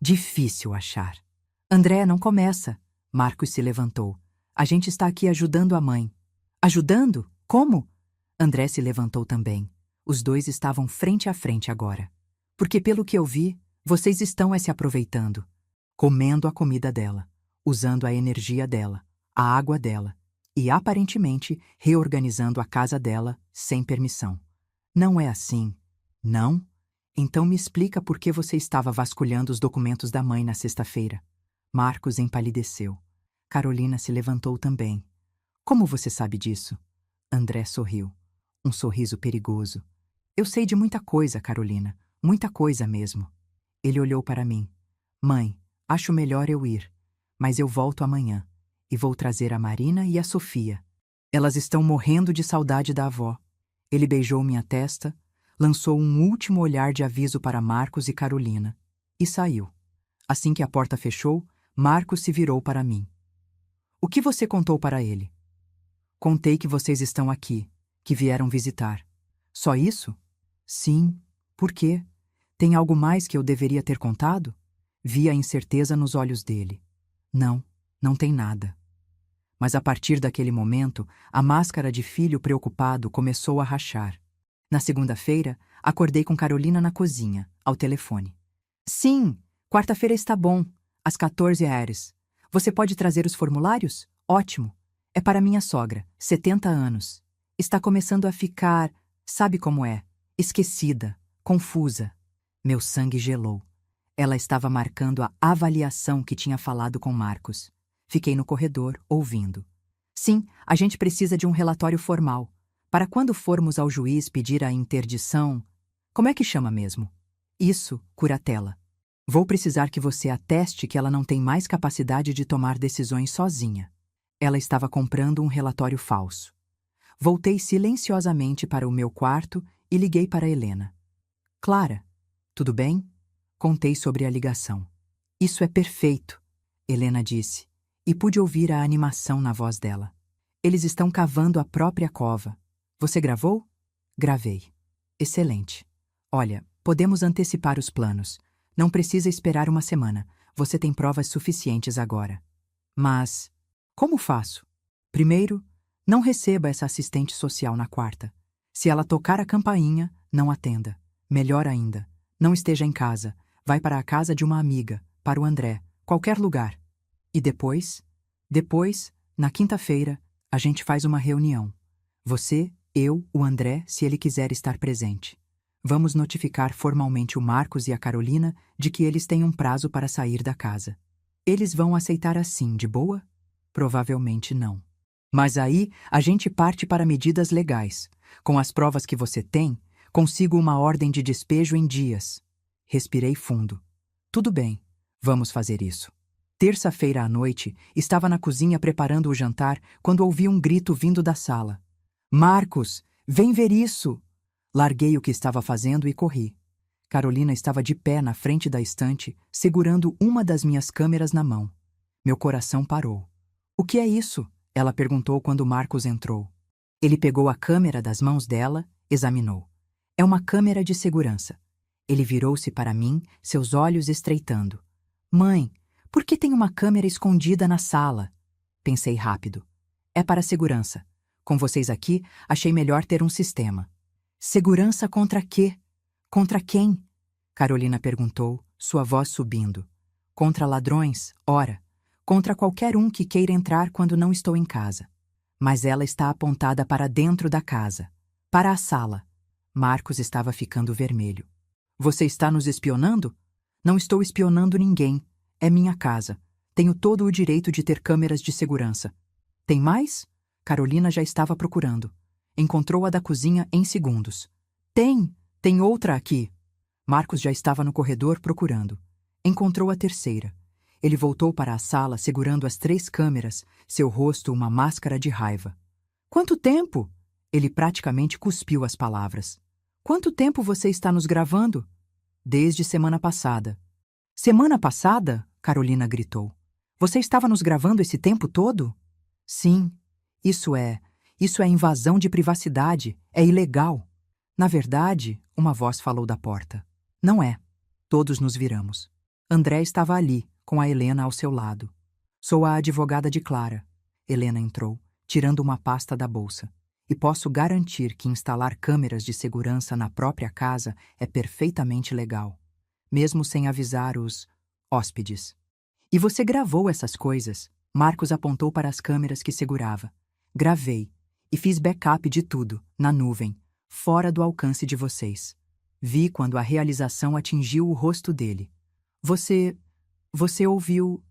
[SPEAKER 1] Difícil achar. André, não começa. Marcos se levantou. A gente está aqui ajudando a mãe. Ajudando? Como? André se levantou também. Os dois estavam frente a frente agora. Porque pelo que eu vi, vocês estão se aproveitando. Comendo a comida dela, usando a energia dela, a água dela, e aparentemente reorganizando a casa dela sem permissão. Não é assim, não? Então me explica por que você estava vasculhando os documentos da mãe na sexta-feira. Marcos empalideceu. Carolina se levantou também. Como você sabe disso? André sorriu. Um sorriso perigoso. Eu sei de muita coisa, Carolina. Muita coisa mesmo. Ele olhou para mim. Mãe, acho melhor eu ir. Mas eu volto amanhã. E vou trazer a Marina e a Sofia. Elas estão morrendo de saudade da avó. Ele beijou minha testa, lançou um último olhar de aviso para Marcos e Carolina. E saiu. Assim que a porta fechou, Marcos se virou para mim. O que você contou para ele? Contei que vocês estão aqui, que vieram visitar. Só isso? Sim. Por quê? Tem algo mais que eu deveria ter contado? Vi a incerteza nos olhos dele. Não, não tem nada. Mas a partir daquele momento, a máscara de filho preocupado começou a rachar. Na segunda-feira, acordei com Carolina na cozinha, ao telefone. Sim, quarta-feira está bom, às 14 horas. Você pode trazer os formulários? Ótimo. É para minha sogra, 70 anos. Está começando a ficar, sabe como é, esquecida, confusa. Meu sangue gelou. Ela estava marcando a avaliação que tinha falado com Marcos. Fiquei no corredor, ouvindo. Sim, a gente precisa de um relatório formal. Para quando formos ao juiz pedir a interdição... Como é que chama mesmo? Isso, curatela. Vou precisar que você ateste que ela não tem mais capacidade de tomar decisões sozinha. Ela estava comprando um relatório falso. Voltei silenciosamente para o meu quarto e liguei para Helena. Clara, tudo bem? Contei sobre a ligação. Isso é perfeito, Helena disse, e pude ouvir a animação na voz dela. Eles estão cavando a própria cova. Você gravou? Gravei. Excelente. Olha, podemos antecipar os planos. Não precisa esperar uma semana. Você tem provas suficientes agora. Mas, como faço? Primeiro, não receba essa assistente social na quarta. Se ela tocar a campainha, não atenda. Melhor ainda, não esteja em casa. Vai para a casa de uma amiga, para o André, qualquer lugar. E depois? Depois, na quinta-feira, a gente faz uma reunião. Você, eu, o André, se ele quiser estar presente. Vamos notificar formalmente o Marcos e a Carolina de que eles têm um prazo para sair da casa. Eles vão aceitar assim, de boa? Provavelmente não. Mas aí a gente parte para medidas legais. Com as provas que você tem, consigo uma ordem de despejo em dias. Respirei fundo. Tudo bem, vamos fazer isso. Terça-feira à noite, estava na cozinha preparando o jantar quando ouvi um grito vindo da sala. Marcos, vem ver isso! Larguei o que estava fazendo e corri. Carolina estava de pé na frente da estante, segurando uma das minhas câmeras na mão. Meu coração parou. O que é isso? Ela perguntou quando Marcos entrou. Ele pegou a câmera das mãos dela, examinou. É uma câmera de segurança. Ele virou-se para mim, seus olhos estreitando. Mãe, por que tem uma câmera escondida na sala? Pensei rápido. É para segurança. Com vocês aqui, achei melhor ter um sistema. Segurança contra quê? Contra quem? Carolina perguntou, sua voz subindo. Contra ladrões, ora. Contra qualquer um que queira entrar quando não estou em casa. Mas ela está apontada para dentro da casa. Para a sala. Marcos estava ficando vermelho. Você está nos espionando? Não estou espionando ninguém. É minha casa. Tenho todo o direito de ter câmeras de segurança. Tem mais? Carolina já estava procurando. Encontrou a da cozinha em segundos. Tem outra aqui. Marcos já estava no corredor procurando. Encontrou a terceira. Ele voltou para a sala segurando as 3 câmeras, seu rosto uma máscara de raiva. Quanto tempo? Ele praticamente cuspiu as palavras. Quanto tempo você está nos gravando? Desde semana passada. Semana passada? Carolina gritou. Você estava nos gravando esse tempo todo? Sim. Isso é invasão de privacidade. É ilegal. Na verdade, uma voz falou da porta. Não é. Todos nos viramos. André estava ali, com a Helena ao seu lado. Sou a advogada de Clara. Helena entrou, tirando uma pasta da bolsa. E posso garantir que instalar câmeras de segurança na própria casa é perfeitamente legal, mesmo sem avisar os hóspedes. E você gravou essas coisas? Marcos apontou para as câmeras que segurava. Gravei. E fiz backup de tudo, na nuvem, fora do alcance de vocês. Vi quando a realização atingiu o rosto dele. Você ouviu?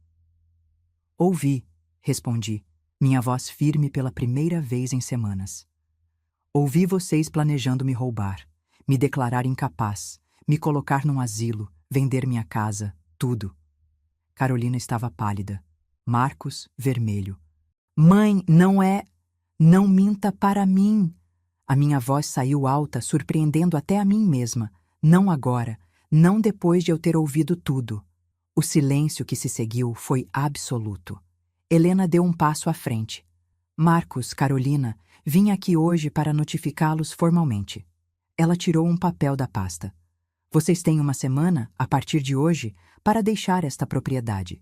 [SPEAKER 1] Ouvi, respondi, minha voz firme pela primeira vez em semanas. Ouvi vocês planejando me roubar, me declarar incapaz, me colocar num asilo, vender minha casa, tudo. Carolina estava pálida. Marcos, vermelho. Mãe, não é... Não minta para mim. A minha voz saiu alta, surpreendendo até a mim mesma. Não agora, não depois de eu ter ouvido tudo. O silêncio que se seguiu foi absoluto. Helena deu um passo à frente. Marcos, Carolina, vim aqui hoje para notificá-los formalmente. Ela tirou um papel da pasta. Vocês têm uma semana, a partir de hoje, para deixar esta propriedade.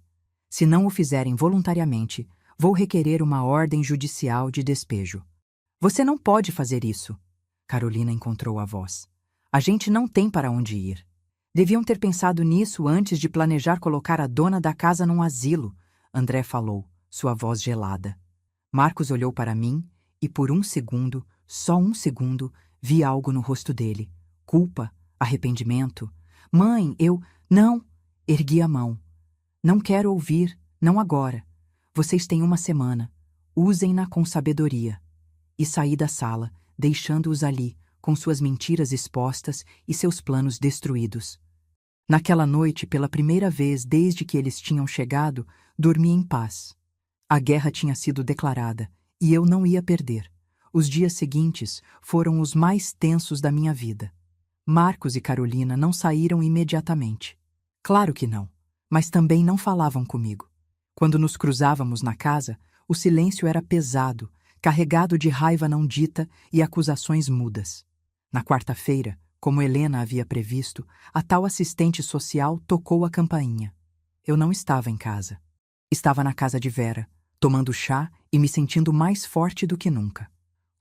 [SPEAKER 1] Se não o fizerem voluntariamente, vou requerer uma ordem judicial de despejo. Você não pode fazer isso. Carolina encontrou a voz. A gente não tem para onde ir. Deviam ter pensado nisso antes de planejar colocar a dona da casa num asilo, André falou, sua voz gelada. Marcos olhou para mim e por um segundo, só um segundo, vi algo no rosto dele. Culpa, arrependimento. Mãe, Não! Ergui a mão. Não quero ouvir, não agora. Vocês têm uma semana. Usem-na com sabedoria. E saí da sala, deixando-os ali, com suas mentiras expostas e seus planos destruídos. Naquela noite, pela primeira vez desde que eles tinham chegado, dormi em paz. A guerra tinha sido declarada, e eu não ia perder. Os dias seguintes foram os mais tensos da minha vida. Marcos e Carolina não saíram imediatamente. Claro que não, mas também não falavam comigo. Quando nos cruzávamos na casa, o silêncio era pesado, carregado de raiva não dita e acusações mudas. Na quarta-feira, como Helena havia previsto, a tal assistente social tocou a campainha. Eu não estava em casa. Estava na casa de Vera, tomando chá e me sentindo mais forte do que nunca.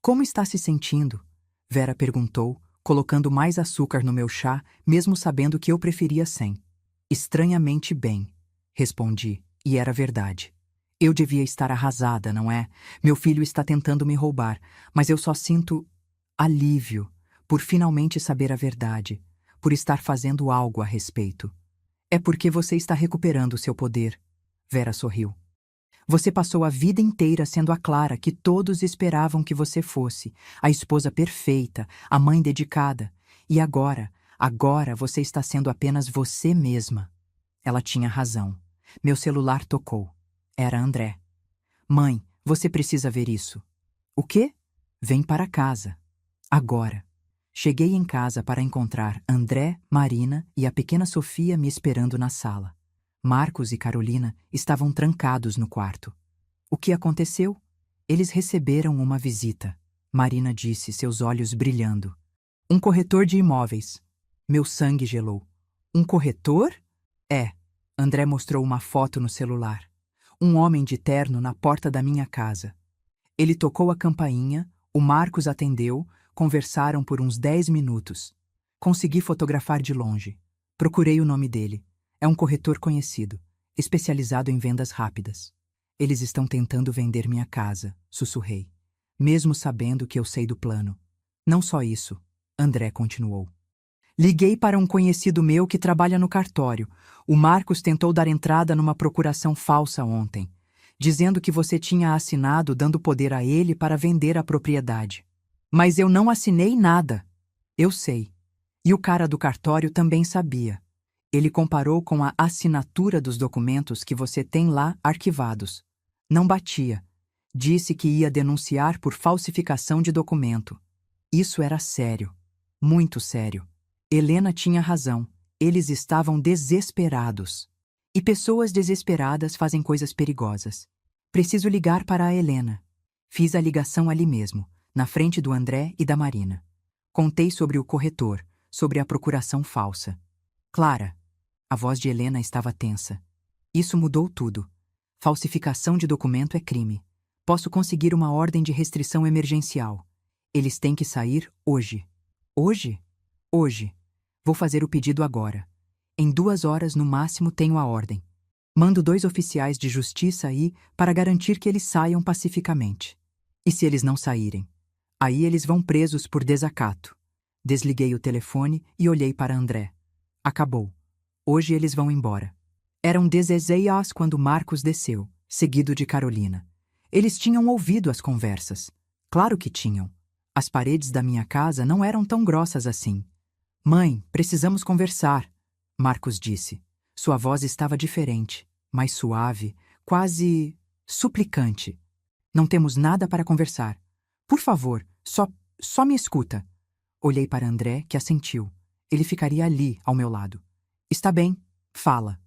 [SPEAKER 1] Como está se sentindo? Vera perguntou, colocando mais açúcar no meu chá, mesmo sabendo que eu preferia sem. Estranhamente bem, respondi, e era verdade. Eu devia estar arrasada, não é? Meu filho está tentando me roubar, mas eu só sinto alívio por finalmente saber a verdade, por estar fazendo algo a respeito. É porque você está recuperando seu poder. Vera sorriu. Você passou a vida inteira sendo a Clara que todos esperavam que você fosse, a esposa perfeita, a mãe dedicada. E agora você está sendo apenas você mesma. Ela tinha razão. Meu celular tocou. Era André. Mãe, você precisa ver isso. O quê? Vem para casa. Agora. Cheguei em casa para encontrar André, Marina e a pequena Sofia me esperando na sala. Marcos e Carolina estavam trancados no quarto. O que aconteceu? Eles receberam uma visita. Marina disse, seus olhos brilhando. Um corretor de imóveis. Meu sangue gelou. Um corretor? É. André mostrou uma foto no celular. Um homem de terno na porta da minha casa. Ele tocou a campainha, o Marcos atendeu, conversaram por uns 10 minutos. Consegui fotografar de longe. Procurei o nome dele. É um corretor conhecido, especializado em vendas rápidas. Eles estão tentando vender minha casa, sussurrei, mesmo sabendo que eu sei do plano. Não só isso, André continuou. Liguei para um conhecido meu que trabalha no cartório. O Marcos tentou dar entrada numa procuração falsa ontem, dizendo que você tinha assinado dando poder a ele para vender a propriedade. Mas eu não assinei nada. Eu sei. E o cara do cartório também sabia. Ele comparou com a assinatura dos documentos que você tem lá arquivados. Não batia. Disse que ia denunciar por falsificação de documento. Isso era sério. Muito sério. Helena tinha razão. Eles estavam desesperados. E pessoas desesperadas fazem coisas perigosas. Preciso ligar para a Helena. Fiz a ligação ali mesmo, na frente do André e da Marina. Contei sobre o corretor, sobre a procuração falsa. Clara. A voz de Helena estava tensa. Isso mudou tudo. Falsificação de documento é crime. Posso conseguir uma ordem de restrição emergencial. Eles têm que sair hoje. Hoje? Hoje. Vou fazer o pedido agora. Em 2 horas, no máximo, tenho a ordem. Mando 2 oficiais de justiça aí para garantir que eles saiam pacificamente. E se eles não saírem? Aí eles vão presos por desacato. Desliguei o telefone e olhei para André. Acabou. Hoje eles vão embora. Eram 16 quando Marcos desceu, seguido de Carolina. Eles tinham ouvido as conversas. Claro que tinham. As paredes da minha casa não eram tão grossas assim. Mãe, precisamos conversar, Marcos disse. Sua voz estava diferente, mais suave, quase suplicante. Não temos nada para conversar. Por favor, só me escuta. Olhei para André, que assentiu. Ele ficaria ali, ao meu lado. Está bem, fala.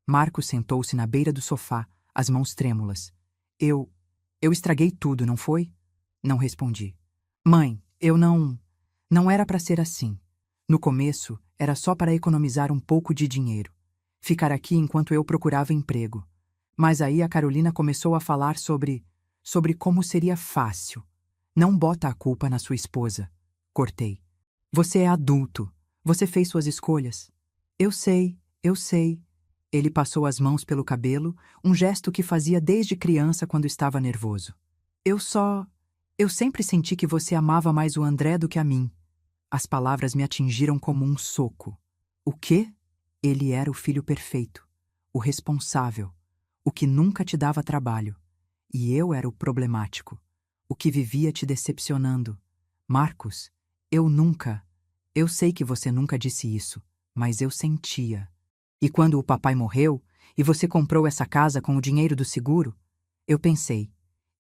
[SPEAKER 1] Marcos sentou-se na beira do sofá, as mãos trêmulas. Eu estraguei tudo, não foi? Não respondi. Mãe, não era para ser assim. No começo, era só para economizar um pouco de dinheiro. Ficar aqui enquanto eu procurava emprego. Mas aí a Carolina começou a falar sobre como seria fácil. Não bota a culpa na sua esposa. Cortei. Você é adulto. Você fez suas escolhas. Eu sei. Ele passou as mãos pelo cabelo, um gesto que fazia desde criança quando estava nervoso. Eu sempre senti que você amava mais o André do que a mim. As palavras me atingiram como um soco. O quê? Ele era o filho perfeito, o responsável, o que nunca te dava trabalho. E eu era o problemático, o que vivia te decepcionando. Marcos, eu sei que você nunca disse isso, mas eu sentia. E quando o papai morreu, e você comprou essa casa com o dinheiro do seguro, eu pensei,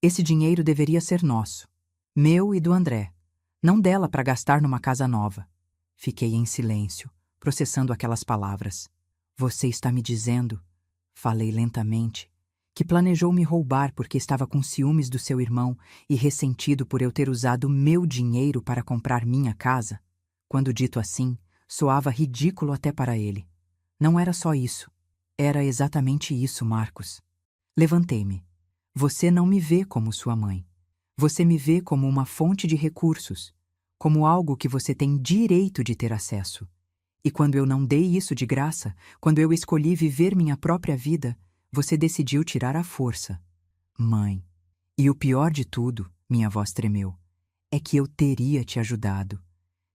[SPEAKER 1] esse dinheiro deveria ser nosso, meu e do André, não dela para gastar numa casa nova. Fiquei em silêncio, processando aquelas palavras. Você está me dizendo, falei lentamente, que planejou me roubar porque estava com ciúmes do seu irmão e ressentido por eu ter usado meu dinheiro para comprar minha casa? Quando dito assim, soava ridículo até para ele. Não era só isso. Era exatamente isso, Marcos. Levantei-me. Você não me vê como sua mãe. Você me vê como uma fonte de recursos, como algo que você tem direito de ter acesso. E quando eu não dei isso de graça, quando eu escolhi viver minha própria vida, você decidiu tirar à força. Mãe. E o pior de tudo, minha voz tremeu, é que eu teria te ajudado.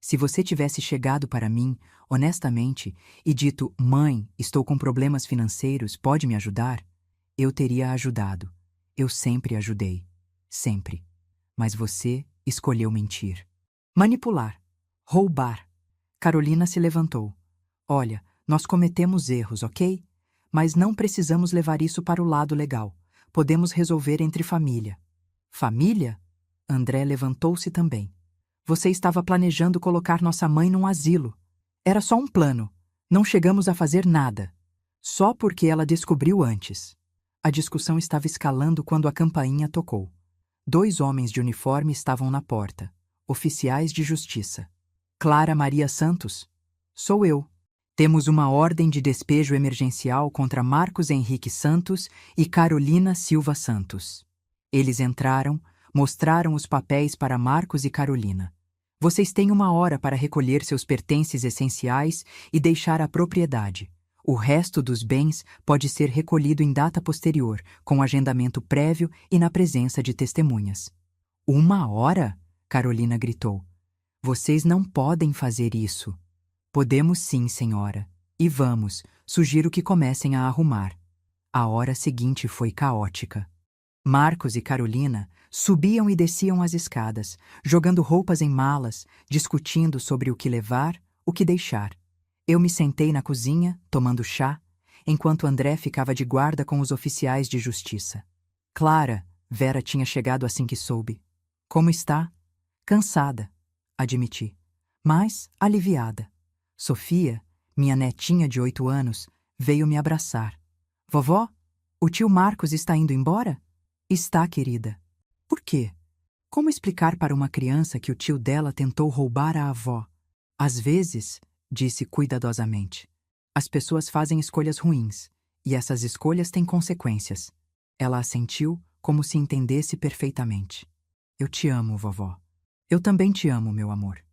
[SPEAKER 1] Se você tivesse chegado para mim, honestamente, e dito, mãe, estou com problemas financeiros, pode me ajudar? Eu teria ajudado. Eu sempre ajudei. Sempre. Mas você escolheu mentir. Manipular. Roubar. Carolina se levantou. Olha, nós cometemos erros, ok? Mas não precisamos levar isso para o lado legal. Podemos resolver entre família. Família? André levantou-se também. Você estava planejando colocar nossa mãe num asilo. Era só um plano. Não chegamos a fazer nada. Só porque ela descobriu antes. A discussão estava escalando quando a campainha tocou. 2 homens de uniforme estavam na porta. Oficiais de justiça. Clara Maria Santos? Sou eu. Temos uma ordem de despejo emergencial contra Marcos Henrique Santos e Carolina Silva Santos. Eles entraram, mostraram os papéis para Marcos e Carolina. Vocês têm 1 hora para recolher seus pertences essenciais e deixar a propriedade. O resto dos bens pode ser recolhido em data posterior, com agendamento prévio e na presença de testemunhas. 1 hora? Carolina gritou. Vocês não podem fazer isso. Podemos sim, senhora. E vamos, sugiro que comecem a arrumar. A hora seguinte foi caótica. Marcos e Carolina subiam e desciam as escadas, jogando roupas em malas, discutindo sobre o que levar, o que deixar. Eu me sentei na cozinha, tomando chá, enquanto André ficava de guarda com os oficiais de justiça. Clara, Vera tinha chegado assim que soube. Como está? Cansada, admiti, mas aliviada. Sofia, minha netinha de 8 anos, veio me abraçar. Vovó, o tio Marcos está indo embora? Está, querida. Por quê? Como explicar para uma criança que o tio dela tentou roubar a avó? Às vezes, disse cuidadosamente, as pessoas fazem escolhas ruins, e essas escolhas têm consequências. Ela assentiu como se entendesse perfeitamente. Eu te amo, vovó. Eu também te amo, meu amor.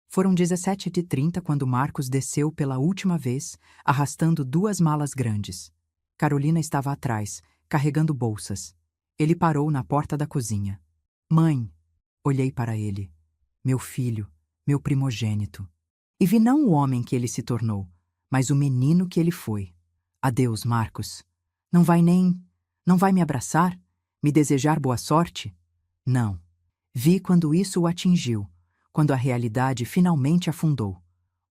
[SPEAKER 1] Foram 17h30 quando Marcos desceu pela última vez, arrastando 2 malas grandes. Carolina estava atrás, carregando bolsas. Ele parou na porta da cozinha. Mãe, olhei para ele. Meu filho, meu primogênito. E vi não o homem que ele se tornou, mas o menino que ele foi. Adeus, Marcos. Não vai me abraçar? Me desejar boa sorte? Não. Vi quando isso o atingiu, quando a realidade finalmente afundou.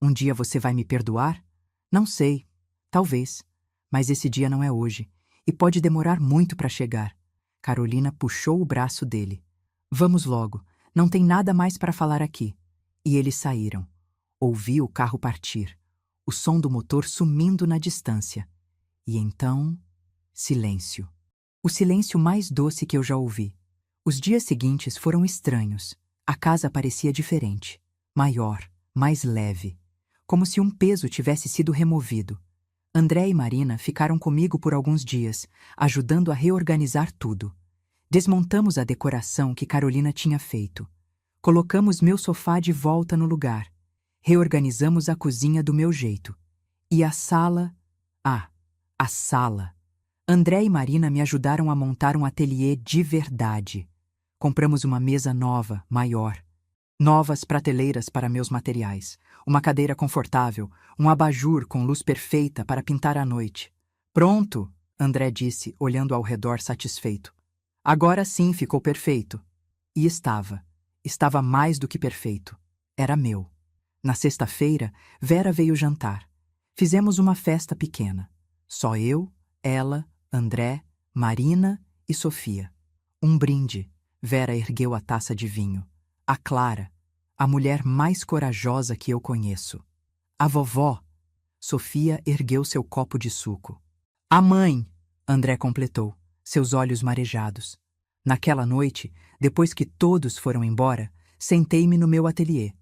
[SPEAKER 1] Um dia você vai me perdoar? Não sei. Talvez. Mas esse dia não é hoje, e pode demorar muito para chegar. Carolina puxou o braço dele. Vamos logo, não tem nada mais para falar aqui. E eles saíram. Ouvi o carro partir, o som do motor sumindo na distância. E então, silêncio. O silêncio mais doce que eu já ouvi. Os dias seguintes foram estranhos. A casa parecia diferente, maior, mais leve, como se um peso tivesse sido removido. André e Marina ficaram comigo por alguns dias, ajudando a reorganizar tudo. Desmontamos a decoração que Carolina tinha feito. Colocamos meu sofá de volta no lugar. Reorganizamos a cozinha do meu jeito. E a sala... a sala. André e Marina me ajudaram a montar um ateliê de verdade. Compramos uma mesa nova, maior. Novas prateleiras para meus materiais. Uma cadeira confortável, um abajur com luz perfeita para pintar à noite. Pronto, André disse, olhando ao redor satisfeito. Agora sim ficou perfeito. E estava. Estava mais do que perfeito. Era meu. Na sexta-feira, Vera veio jantar. Fizemos uma festa pequena. Só eu, ela, André, Marina e Sofia. Um brinde. Vera ergueu a taça de vinho. A Clara, a mulher mais corajosa que eu conheço. A vovó. Sofia ergueu seu copo de suco. A mãe, André completou, seus olhos marejados. Naquela noite, depois que todos foram embora, sentei-me no meu ateliê.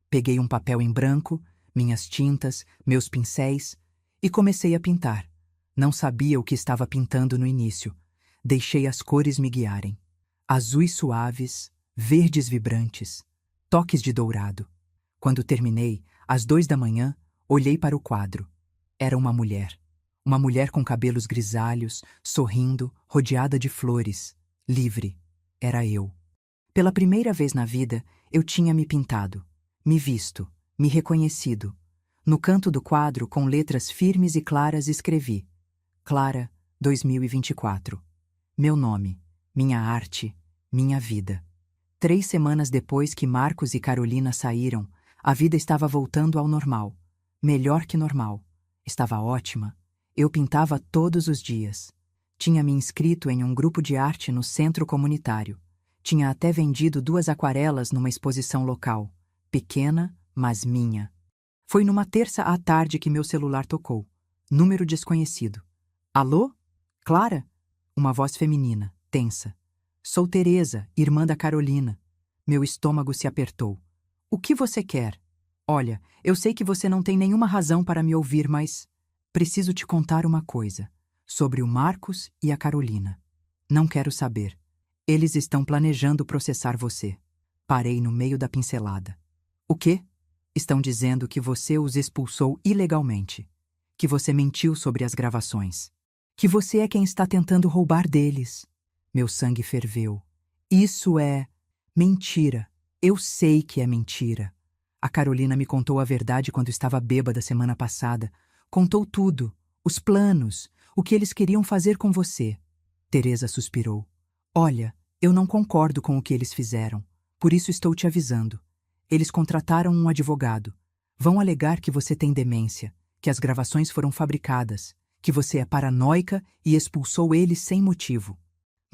[SPEAKER 1] Peguei um papel em branco, minhas tintas, meus pincéis e comecei a pintar. Não sabia o que estava pintando no início. Deixei as cores me guiarem. Azuis suaves, verdes vibrantes, toques de dourado. Quando terminei, às 2 da manhã, olhei para o quadro. Era uma mulher. Uma mulher com cabelos grisalhos, sorrindo, rodeada de flores, livre. Era eu. Pela primeira vez na vida, eu tinha me pintado, me visto, me reconhecido. No canto do quadro, com letras firmes e claras, escrevi: Clara, 2024. Meu nome, minha arte, minha vida. 3 semanas depois que Marcos e Carolina saíram, a vida estava voltando ao normal. Melhor que normal. Estava ótima. Eu pintava todos os dias. Tinha me inscrito em um grupo de arte no centro comunitário. Tinha até vendido 2 aquarelas numa exposição local. Pequena, mas minha. Foi numa terça à tarde que meu celular tocou. Número desconhecido. Alô? Clara? Uma voz feminina, tensa. Sou Teresa, irmã da Carolina. Meu estômago se apertou. O que você quer? Olha, eu sei que você não tem nenhuma razão para me ouvir, mas... Preciso te contar uma coisa. Sobre o Marcos e a Carolina. Não quero saber. Eles estão planejando processar você. Parei no meio da pincelada. O quê? Estão dizendo que você os expulsou ilegalmente. Que você mentiu sobre as gravações. Que você é quem está tentando roubar deles. Meu sangue ferveu. Isso é... mentira. Eu sei que é mentira. A Carolina me contou a verdade quando estava bêbada semana passada. Contou tudo. Os planos. O que eles queriam fazer com você. Teresa suspirou. Olha, eu não concordo com o que eles fizeram. Por isso estou te avisando. Eles contrataram um advogado. Vão alegar que você tem demência, que as gravações foram fabricadas, que você é paranoica e expulsou eles sem motivo.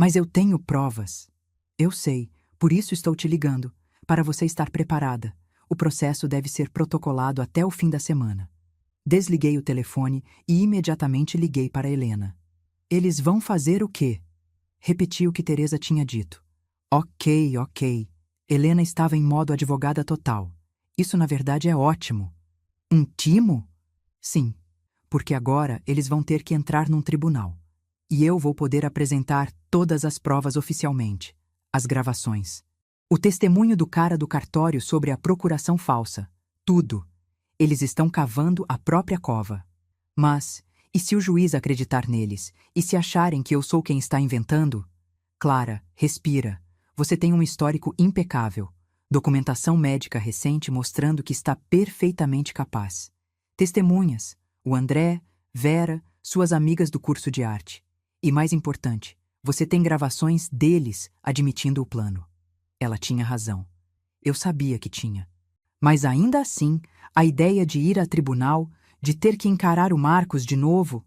[SPEAKER 1] Mas eu tenho provas. Eu sei, por isso estou te ligando, para você estar preparada. O processo deve ser protocolado até o fim da semana. Desliguei o telefone e imediatamente liguei para Helena. Eles vão fazer o quê? Repeti o que Teresa tinha dito. Ok. Helena estava em modo advogada total. Isso na verdade é ótimo. Um timo? Sim, porque agora eles vão ter que entrar num tribunal. E eu vou poder apresentar todas as provas oficialmente. As gravações. O testemunho do cara do cartório sobre a procuração falsa. Tudo. Eles estão cavando a própria cova. Mas, e se o juiz acreditar neles? E se acharem que eu sou quem está inventando? Clara, respira. Você tem um histórico impecável. Documentação médica recente mostrando que está perfeitamente capaz. Testemunhas. O André, Vera, suas amigas do curso de arte. E mais importante, você tem gravações deles admitindo o plano. Ela tinha razão. Eu sabia que tinha. Mas ainda assim, a ideia de ir a tribunal, de ter que encarar o Marcos de novo.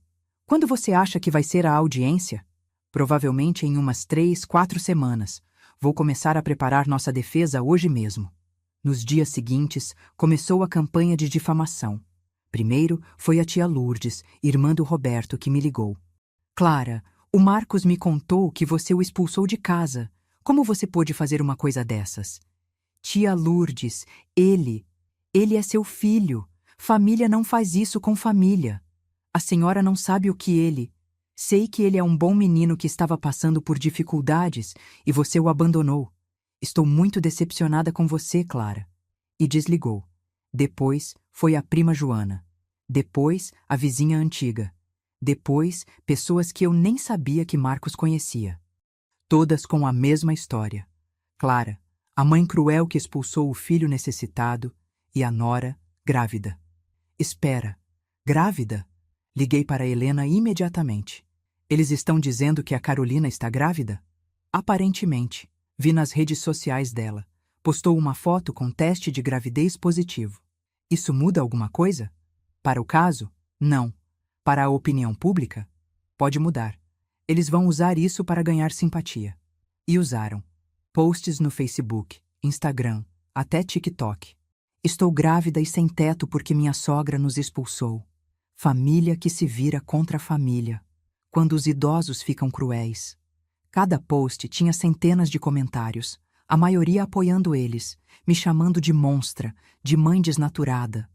[SPEAKER 1] Quando você acha que vai ser a audiência? Provavelmente em umas 3, 4 semanas. Vou começar a preparar nossa defesa hoje mesmo. Nos dias seguintes, começou a campanha de difamação. Primeiro foi a tia Lourdes, irmã do Roberto, que me ligou. Clara, o Marcos me contou que você o expulsou de casa. Como você pôde fazer uma coisa dessas? Tia Lourdes, ele é seu filho. Família não faz isso com família. A senhora não sabe o que ele... Sei que ele é um bom menino que estava passando por dificuldades e você o abandonou. Estou muito decepcionada com você, Clara. E desligou. Depois foi a prima Joana. Depois a vizinha antiga. Depois pessoas que eu nem sabia que Marcos conhecia. Todas com a mesma história. Clara, a mãe cruel que expulsou o filho necessitado, e a nora, grávida. Espera, grávida? Liguei para Helena imediatamente. Eles estão dizendo que a Carolina está grávida? Aparentemente. Vi nas redes sociais dela. Postou uma foto com teste de gravidez positivo. Isso muda alguma coisa? Para o caso? Não. Para a opinião pública? Pode mudar. Eles vão usar isso para ganhar simpatia. E usaram. Posts no Facebook, Instagram, até TikTok. Estou grávida e sem teto porque minha sogra nos expulsou. Família que se vira contra a família. Quando os idosos ficam cruéis. Cada post tinha centenas de comentários, a maioria apoiando eles, me chamando de monstra, de mãe desnaturada.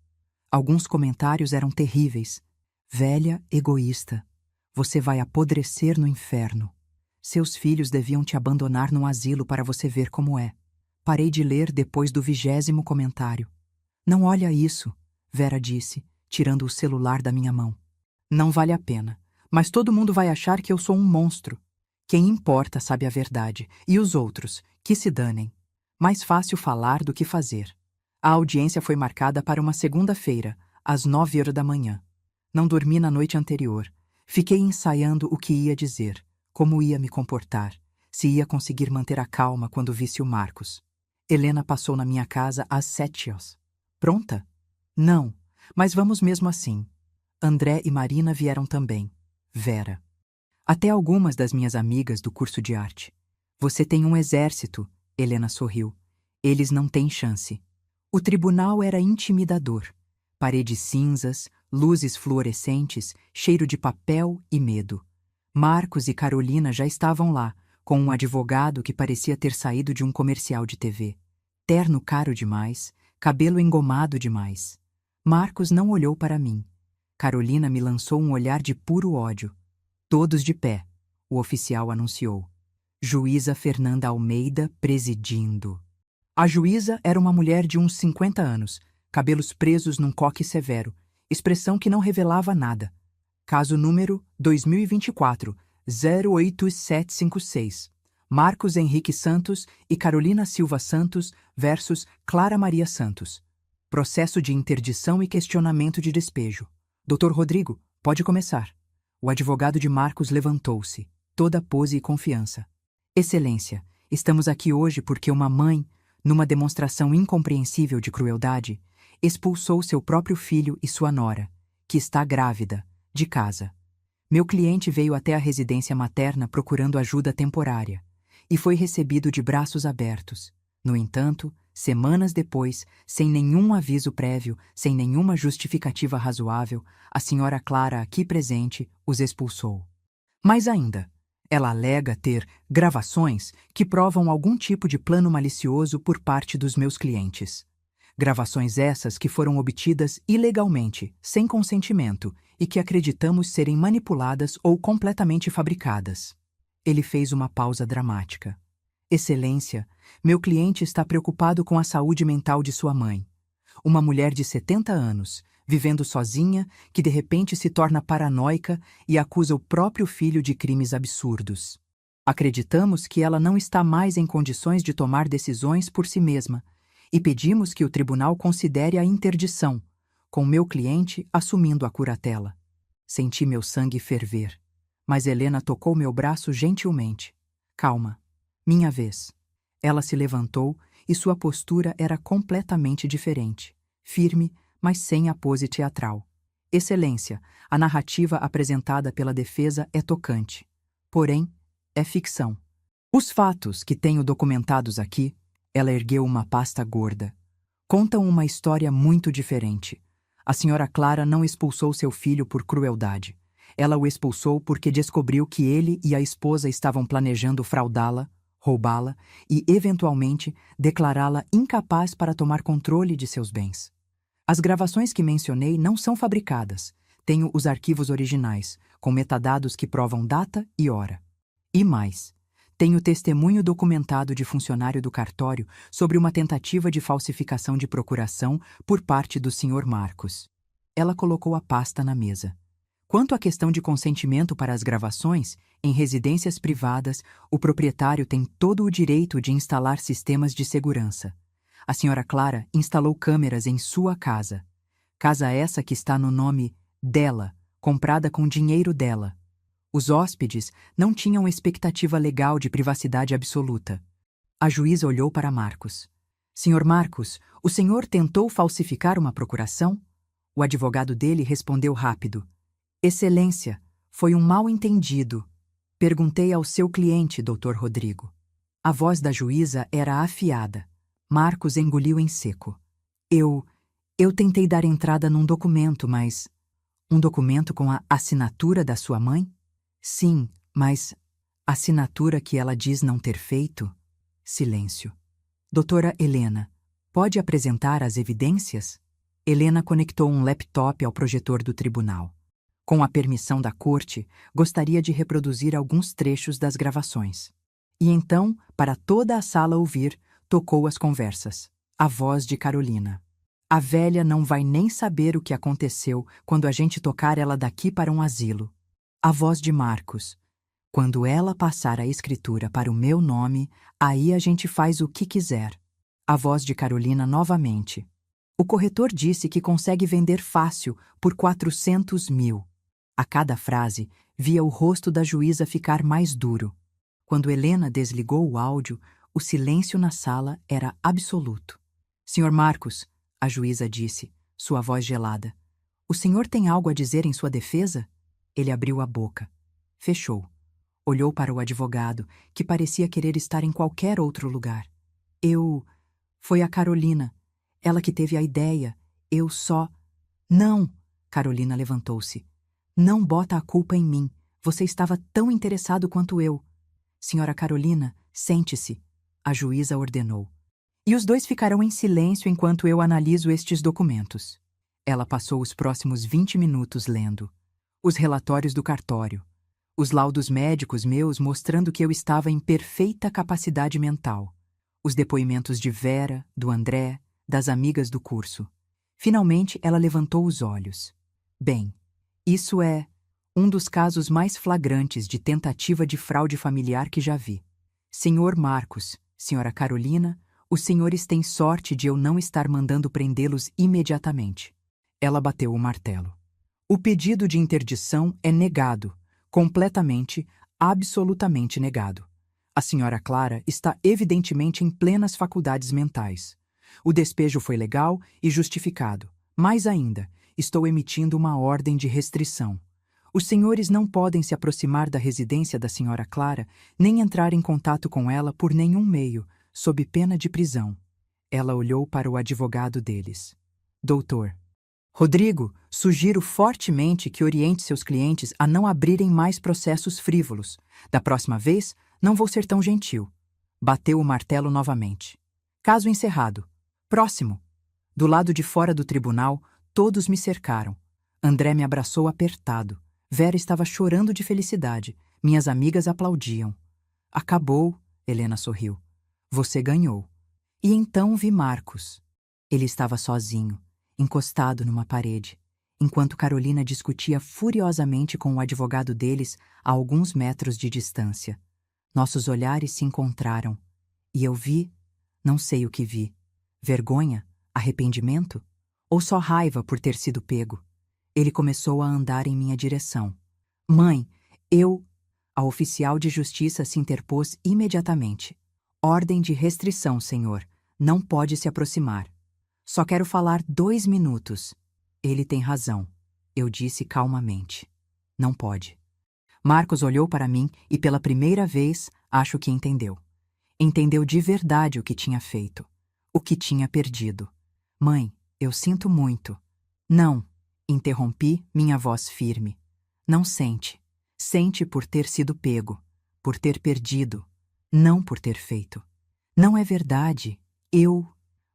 [SPEAKER 1] Alguns comentários eram terríveis. Velha egoísta. Você vai apodrecer no inferno. Seus filhos deviam te abandonar num asilo para você ver como é. Parei de ler depois do 20º comentário. Não olha isso, Vera disse, tirando o celular da minha mão. Não vale a pena, mas todo mundo vai achar que eu sou um monstro. Quem importa sabe a verdade, e os outros, que se danem. Mais fácil falar do que fazer. A audiência foi marcada para uma segunda-feira, às 9h da manhã. Não dormi na noite anterior. Fiquei ensaiando o que ia dizer, como ia me comportar, se ia conseguir manter a calma quando visse o Marcos. Helena passou na minha casa às 7h. Pronta? Não, mas vamos mesmo assim. André e Marina vieram também. Vera. Até algumas das minhas amigas do curso de arte. Você tem um exército, Helena sorriu. Eles não têm chance. O tribunal era intimidador. Paredes cinzas, luzes fluorescentes, cheiro de papel e medo. Marcos e Carolina já estavam lá, com um advogado que parecia ter saído de um comercial de TV. Terno caro demais, cabelo engomado demais. Marcos não olhou para mim. Carolina me lançou um olhar de puro ódio. Todos de pé, o oficial anunciou. Juíza Fernanda Almeida presidindo. A juíza era uma mulher de uns 50 anos, cabelos presos num coque severo, expressão que não revelava nada. Caso número 2024-08756. Marcos Henrique Santos e Carolina Silva Santos versus Clara Maria Santos. Processo de interdição e questionamento de despejo. Dr. Rodrigo, pode começar. O advogado de Marcos levantou-se, toda pose e confiança. Excelência, estamos aqui hoje porque uma mãe, numa demonstração incompreensível de crueldade, expulsou seu próprio filho e sua nora, que está grávida, de casa. Meu cliente veio até a residência materna procurando ajuda temporária e foi recebido de braços abertos. No entanto, semanas depois, sem nenhum aviso prévio, sem nenhuma justificativa razoável, a senhora Clara aqui presente os expulsou. Mais ainda, ela alega ter gravações que provam algum tipo de plano malicioso por parte dos meus clientes. Gravações essas que foram obtidas ilegalmente, sem consentimento, e que acreditamos serem manipuladas ou completamente fabricadas. Ele fez uma pausa dramática. Excelência, meu cliente está preocupado com a saúde mental de sua mãe. Uma mulher de 70 anos, vivendo sozinha, que de repente se torna paranoica e acusa o próprio filho de crimes absurdos. Acreditamos que ela não está mais em condições de tomar decisões por si mesma e pedimos que o tribunal considere a interdição, com meu cliente assumindo a curatela. Senti meu sangue ferver, mas Helena tocou meu braço gentilmente. Calma, minha vez. Ela se levantou e sua postura era completamente diferente, firme, mas sem a pose teatral. Excelência, a narrativa apresentada pela defesa é tocante. Porém, é ficção. Os fatos que tenho documentados aqui, ela ergueu uma pasta gorda, contam uma história muito diferente. A senhora Clara não expulsou seu filho por crueldade. Ela o expulsou porque descobriu que ele e a esposa estavam planejando fraudá-la, roubá-la e, eventualmente, declará-la incapaz para tomar controle de seus bens. As gravações que mencionei não são fabricadas. Tenho os arquivos originais, com metadados que provam data e hora. E mais, tenho testemunho documentado de funcionário do cartório sobre uma tentativa de falsificação de procuração por parte do Sr. Marcos. Ela colocou a pasta na mesa. Quanto à questão de consentimento para as gravações, em residências privadas, o proprietário tem todo o direito de instalar sistemas de segurança. A senhora Clara instalou câmeras em sua casa. Casa essa que está no nome dela, comprada com dinheiro dela. Os hóspedes não tinham expectativa legal de privacidade absoluta. A juíza olhou para Marcos. Senhor Marcos, o senhor tentou falsificar uma procuração? O advogado dele respondeu rápido. Excelência, foi um mal-entendido. Perguntei ao seu cliente, Dr. Rodrigo. A voz da juíza era afiada. Marcos engoliu em seco. Eu tentei dar entrada num documento, mas... Um documento com a assinatura da sua mãe? Sim, mas... Assinatura que ela diz não ter feito? Silêncio. Doutora Helena, pode apresentar as evidências? Helena conectou um laptop ao projetor do tribunal. Com a permissão da corte, gostaria de reproduzir alguns trechos das gravações. E então, para toda a sala ouvir, tocou as conversas. A voz de Carolina. A velha não vai nem saber o que aconteceu quando a gente tocar ela daqui para um asilo. A voz de Marcos. Quando ela passar a escritura para o meu nome, aí a gente faz o que quiser. A voz de Carolina novamente. O corretor disse que consegue vender fácil por 400 mil. A cada frase, via o rosto da juíza ficar mais duro. Quando Helena desligou o áudio, o silêncio na sala era absoluto. Senhor Marcos, a juíza disse, sua voz gelada. O senhor tem algo a dizer em sua defesa? Ele abriu a boca. Fechou. Olhou para o advogado, que parecia querer estar em qualquer outro lugar. Foi a Carolina. Ela que teve a ideia. Eu só... Não! Carolina levantou-se. Não bota a culpa em mim. Você estava tão interessado quanto eu. Senhora Carolina, sente-se. A juíza ordenou. E os dois ficarão em silêncio enquanto eu analiso estes documentos. Ela passou os próximos 20 minutos lendo. Os relatórios do cartório. Os laudos médicos meus mostrando que eu estava em perfeita capacidade mental. Os depoimentos de Vera, do André, das amigas do curso. Finalmente, ela levantou os olhos. Bem, isso é um dos casos mais flagrantes de tentativa de fraude familiar que já vi. Senhor Marcos, senhora Carolina, os senhores têm sorte de eu não estar mandando prendê-los imediatamente. Ela bateu o martelo. O pedido de interdição é negado, completamente, absolutamente negado. A senhora Clara está evidentemente em plenas faculdades mentais. O despejo foi legal e justificado. Mais ainda, estou emitindo uma ordem de restrição. Os senhores não podem se aproximar da residência da senhora Clara, nem entrar em contato com ela por nenhum meio, sob pena de prisão. Ela olhou para o advogado deles. Doutor Rodrigo, sugiro fortemente que oriente seus clientes a não abrirem mais processos frívolos. Da próxima vez, não vou ser tão gentil. Bateu o martelo novamente. Caso encerrado. Próximo. Do lado de fora do tribunal, todos me cercaram. André me abraçou apertado. Vera estava chorando de felicidade. Minhas amigas aplaudiam. Acabou, Helena sorriu. Você ganhou. E então vi Marcos. Ele estava sozinho, encostado numa parede, enquanto Carolina discutia furiosamente com o advogado deles a alguns metros de distância. Nossos olhares se encontraram, e eu vi, não sei o que vi, vergonha, arrependimento, ou só raiva por ter sido pego. Ele começou a andar em minha direção. Mãe, A oficial de justiça se interpôs imediatamente. Ordem de restrição, senhor. Não pode se aproximar. Só quero falar 2 minutos. Ele tem razão, eu disse calmamente. Não pode. Marcos olhou para mim e pela primeira vez acho que entendeu. Entendeu de verdade o que tinha feito. O que tinha perdido. Mãe, eu sinto muito. Não, interrompi minha voz firme. Não sente. Sente por ter sido pego, por ter perdido, não por ter feito. Não é verdade.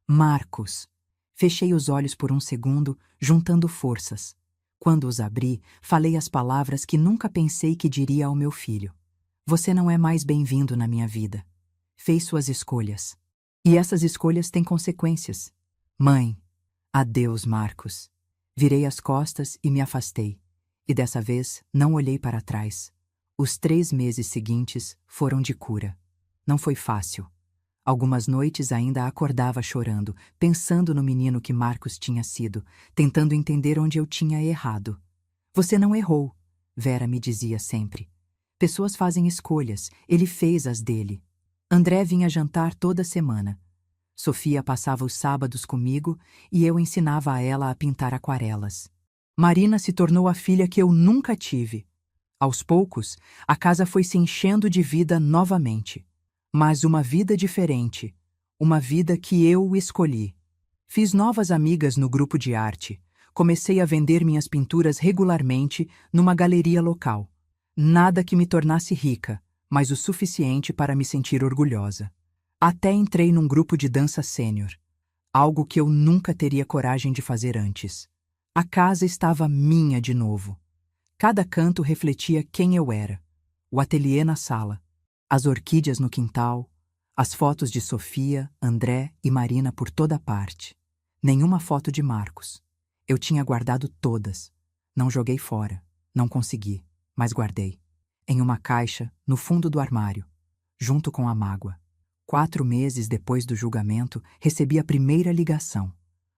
[SPEAKER 1] Marcos. Fechei os olhos por um segundo, juntando forças. Quando os abri, falei as palavras que nunca pensei que diria ao meu filho. Você não é mais bem-vindo na minha vida. Fez suas escolhas. E essas escolhas têm consequências. Mãe, adeus, Marcos. Virei as costas e me afastei. E dessa vez não olhei para trás. Os 3 meses seguintes foram de cura. Não foi fácil. Algumas noites ainda acordava chorando, pensando no menino que Marcos tinha sido, tentando entender onde eu tinha errado. Você não errou, Vera me dizia sempre. Pessoas fazem escolhas, ele fez as dele. André vinha jantar toda semana. Sofia passava os sábados comigo e eu ensinava a ela a pintar aquarelas. Marina se tornou a filha que eu nunca tive. Aos poucos, a casa foi se enchendo de vida novamente. Mas uma vida diferente. Uma vida que eu escolhi. Fiz novas amigas no grupo de arte. Comecei a vender minhas pinturas regularmente numa galeria local. Nada que me tornasse rica, mas o suficiente para me sentir orgulhosa. Até entrei num grupo de dança sênior. Algo que eu nunca teria coragem de fazer antes. A casa estava minha de novo. Cada canto refletia quem eu era. O ateliê na sala, as orquídeas no quintal, as fotos de Sofia, André e Marina por toda parte. Nenhuma foto de Marcos. Eu tinha guardado todas. Não joguei fora, não consegui, mas guardei. Em uma caixa, no fundo do armário, junto com a mágoa. 4 meses depois do julgamento, recebi a primeira ligação.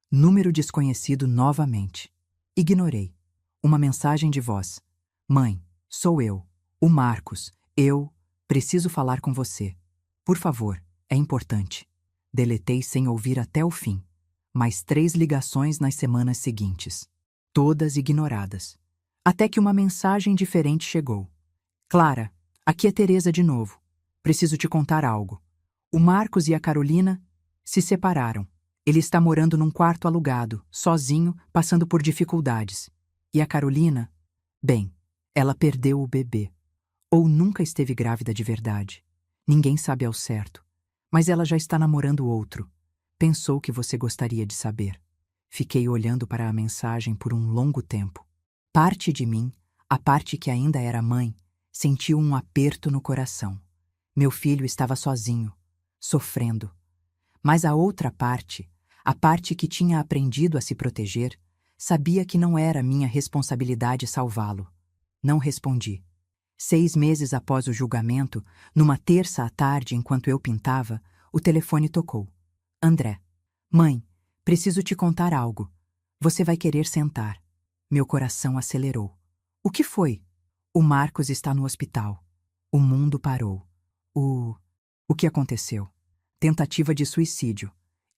[SPEAKER 1] Número desconhecido novamente. Ignorei. Uma mensagem de voz. Mãe, sou eu, o Marcos. Preciso falar com você. Por favor, é importante. Deletei sem ouvir até o fim. Mais 3 ligações nas semanas seguintes. Todas ignoradas. Até que uma mensagem diferente chegou. Clara, aqui é Teresa de novo. Preciso te contar algo. O Marcos e a Carolina se separaram. Ele está morando num quarto alugado, sozinho, passando por dificuldades. E a Carolina? Bem, ela perdeu o bebê. Ou nunca esteve grávida de verdade. Ninguém sabe ao certo. Mas ela já está namorando outro. Pensou que você gostaria de saber. Fiquei olhando para a mensagem por um longo tempo. Parte de mim, a parte que ainda era mãe, sentiu um aperto no coração. Meu filho estava sozinho, sofrendo. Mas a outra parte, a parte que tinha aprendido a se proteger, sabia que não era minha responsabilidade salvá-lo. Não respondi. 6 meses após o julgamento, numa terça à tarde enquanto eu pintava, o telefone tocou. André. Mãe, preciso te contar algo. Você vai querer sentar. Meu coração acelerou. O que foi? O Marcos está no hospital. O mundo parou. O que aconteceu? Tentativa de suicídio.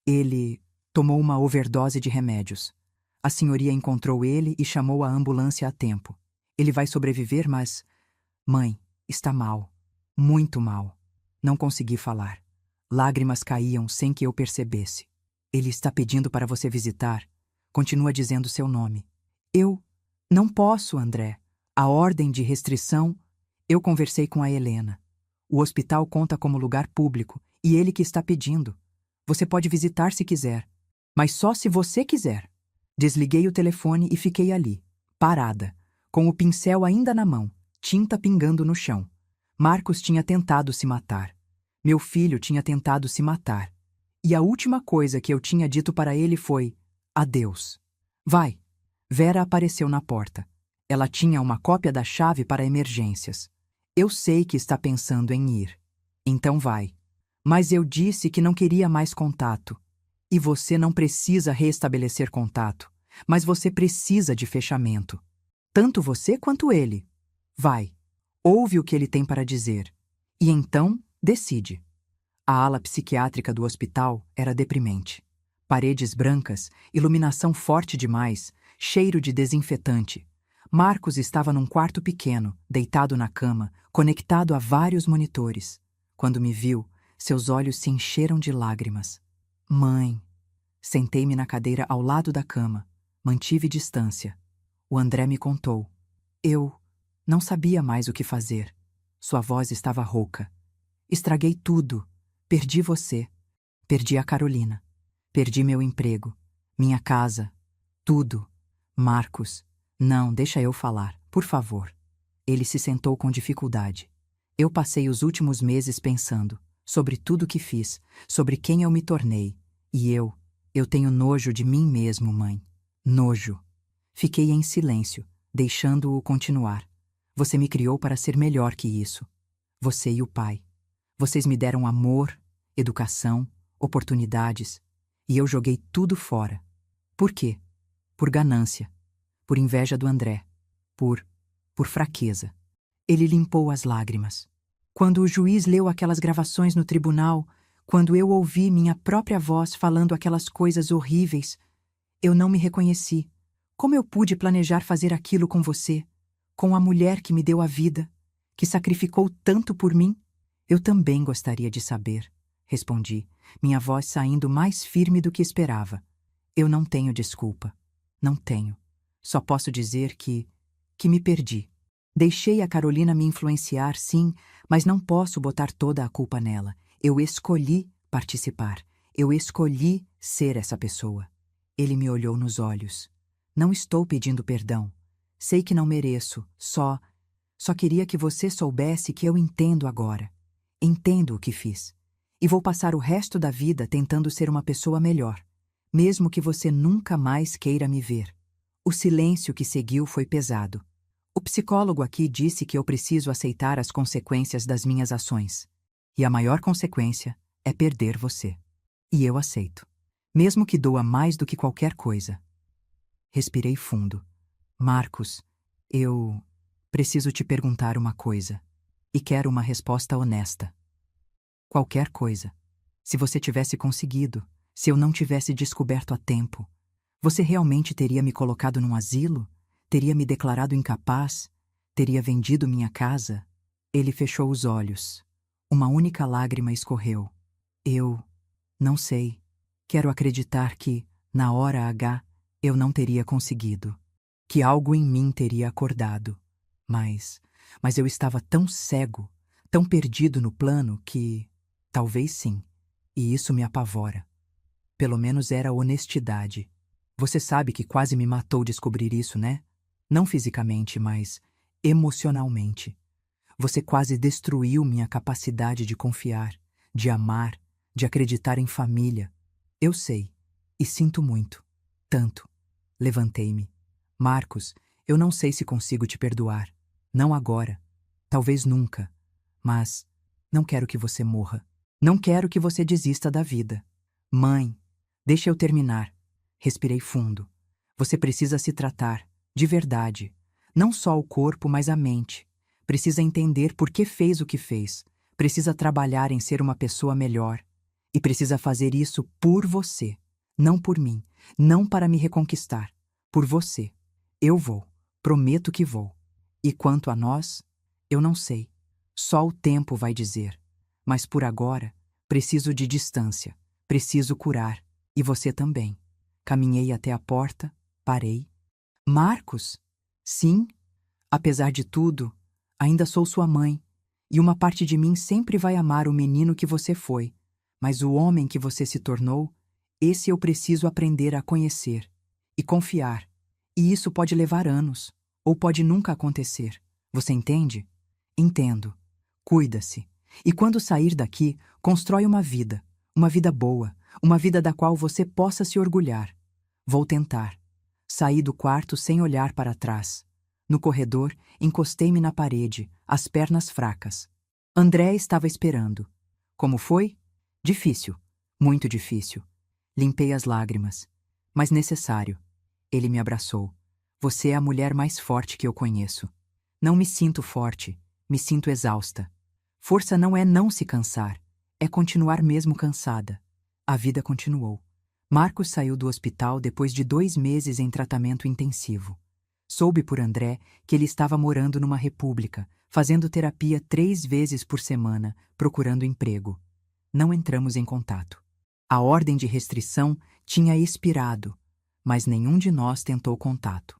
[SPEAKER 1] Ele tomou uma overdose de remédios. A senhoria encontrou ele e chamou a ambulância a tempo. Ele vai sobreviver, mas... Mãe, está mal. Muito mal. Não consegui falar. Lágrimas caíam sem que eu percebesse. Ele está pedindo para você visitar. Continua dizendo seu nome. Eu... Não posso, André. A ordem de restrição... Eu conversei com a Helena. O hospital conta como lugar público e ele que está pedindo. Você pode visitar se quiser, mas só se você quiser. Desliguei o telefone e fiquei ali, parada, com o pincel ainda na mão, tinta pingando no chão. Marcos tinha tentado se matar. Meu filho tinha tentado se matar. E a última coisa que eu tinha dito para ele foi: adeus. Vai. Vera apareceu na porta. Ela tinha uma cópia da chave para emergências. Eu sei que está pensando em ir. Então vai. Mas eu disse que não queria mais contato. E você não precisa restabelecer contato, mas você precisa de fechamento. Tanto você quanto ele. Vai. Ouve o que ele tem para dizer. E então, decide. A ala psiquiátrica do hospital era deprimente. Paredes brancas, iluminação forte demais, cheiro de desinfetante. Marcos estava num quarto pequeno, deitado na cama, conectado a vários monitores. Quando me viu, seus olhos se encheram de lágrimas. Mãe. Sentei-me na cadeira ao lado da cama. Mantive distância. O André me contou. Eu não sabia mais o que fazer. Sua voz estava rouca. Estraguei tudo. Perdi você. Perdi a Carolina. Perdi meu emprego. Minha casa. Tudo. Marcos. Não, deixa eu falar, por favor. Ele se sentou com dificuldade. Eu passei os últimos meses pensando sobre tudo que fiz, sobre quem eu me tornei. E eu tenho nojo de mim mesmo, mãe. Nojo. Fiquei em silêncio, deixando-o continuar. Você me criou para ser melhor que isso. Você e o pai. Vocês me deram amor, educação, oportunidades. E eu joguei tudo fora. Por quê? Por ganância. Por inveja do André. Por fraqueza. Ele limpou as lágrimas. Quando o juiz leu aquelas gravações no tribunal, quando eu ouvi minha própria voz falando aquelas coisas horríveis, eu não me reconheci. Como eu pude planejar fazer aquilo com você? Com a mulher que me deu a vida, que sacrificou tanto por mim? Eu também gostaria de saber, respondi, minha voz saindo mais firme do que esperava. Eu não tenho desculpa. Não tenho. Só posso dizer que me perdi. Deixei a Carolina me influenciar, sim, mas não posso botar toda a culpa nela. Eu escolhi participar. Eu escolhi ser essa pessoa. Ele me olhou nos olhos. Não estou pedindo perdão. Sei que não mereço. Só queria que você soubesse que eu entendo agora. Entendo o que fiz. E vou passar o resto da vida tentando ser uma pessoa melhor, mesmo que você nunca mais queira me ver. O silêncio que seguiu foi pesado. O psicólogo aqui disse que eu preciso aceitar as consequências das minhas ações. E a maior consequência é perder você. E eu aceito. Mesmo que doa mais do que qualquer coisa. Respirei fundo. Marcos, eu preciso te perguntar uma coisa. E quero uma resposta honesta. Qualquer coisa. Se você tivesse conseguido, se eu não tivesse descoberto a tempo, você realmente teria me colocado num asilo? Teria me declarado incapaz? Teria vendido minha casa? Ele fechou os olhos. Uma única lágrima escorreu. Eu não sei. Quero acreditar que, na hora H, eu não teria conseguido. Que algo em mim teria acordado. Mas eu estava tão cego, tão perdido no plano que... Talvez sim. E isso me apavora. Pelo menos era honestidade. Você sabe que quase me matou descobrir isso, né? Não fisicamente, mas emocionalmente. Você quase destruiu minha capacidade de confiar, de amar, de acreditar em família. Eu sei. E sinto muito. Tanto. Levantei-me. Marcos, eu não sei se consigo te perdoar. Não agora. Talvez nunca. Mas não quero que você morra. Não quero que você desista da vida. Mãe, deixa eu terminar. Respirei fundo. Você precisa se tratar, de verdade. Não só o corpo, mas a mente. Precisa entender por que fez o que fez. Precisa trabalhar em ser uma pessoa melhor. E precisa fazer isso por você. Não por mim. Não para me reconquistar. Por você. Eu vou. Prometo que vou. E quanto a nós, eu não sei. Só o tempo vai dizer. Mas por agora, preciso de distância. Preciso curar. E você também. Caminhei até a porta, parei. Marcos? Sim. Apesar de tudo, ainda sou sua mãe. E uma parte de mim sempre vai amar o menino que você foi. Mas o homem que você se tornou, esse eu preciso aprender a conhecer e confiar. E isso pode levar anos, ou pode nunca acontecer. Você entende? Entendo. Cuida-se. E quando sair daqui, constrói uma vida boa, uma vida da qual você possa se orgulhar. Vou tentar. Saí do quarto sem olhar para trás. No corredor, encostei-me na parede, as pernas fracas. André estava esperando. Como foi? Difícil. Muito difícil. Limpei as lágrimas. Mas necessário. Ele me abraçou. Você é a mulher mais forte que eu conheço. Não me sinto forte, me sinto exausta. Força não é não se cansar, é continuar mesmo cansada. A vida continuou. Marcos saiu do hospital depois de 2 meses em tratamento intensivo. Soube por André que ele estava morando numa república, fazendo terapia 3 vezes por semana, procurando emprego. Não entramos em contato. A ordem de restrição tinha expirado, mas nenhum de nós tentou contato.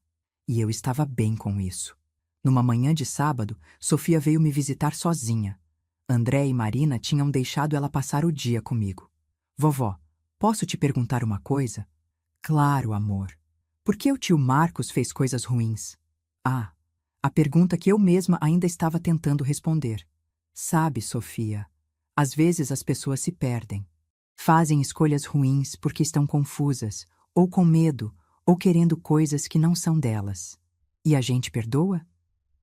[SPEAKER 1] E eu estava bem com isso. Numa manhã de sábado, Sofia veio me visitar sozinha. André e Marina tinham deixado ela passar o dia comigo. Vovó, posso te perguntar uma coisa? Claro, amor. Por que o tio Marcos fez coisas ruins? Ah, a pergunta que eu mesma ainda estava tentando responder. Sabe, Sofia, às vezes as pessoas se perdem. Fazem escolhas ruins porque estão confusas, ou com medo, ou querendo coisas que não são delas. E a gente perdoa?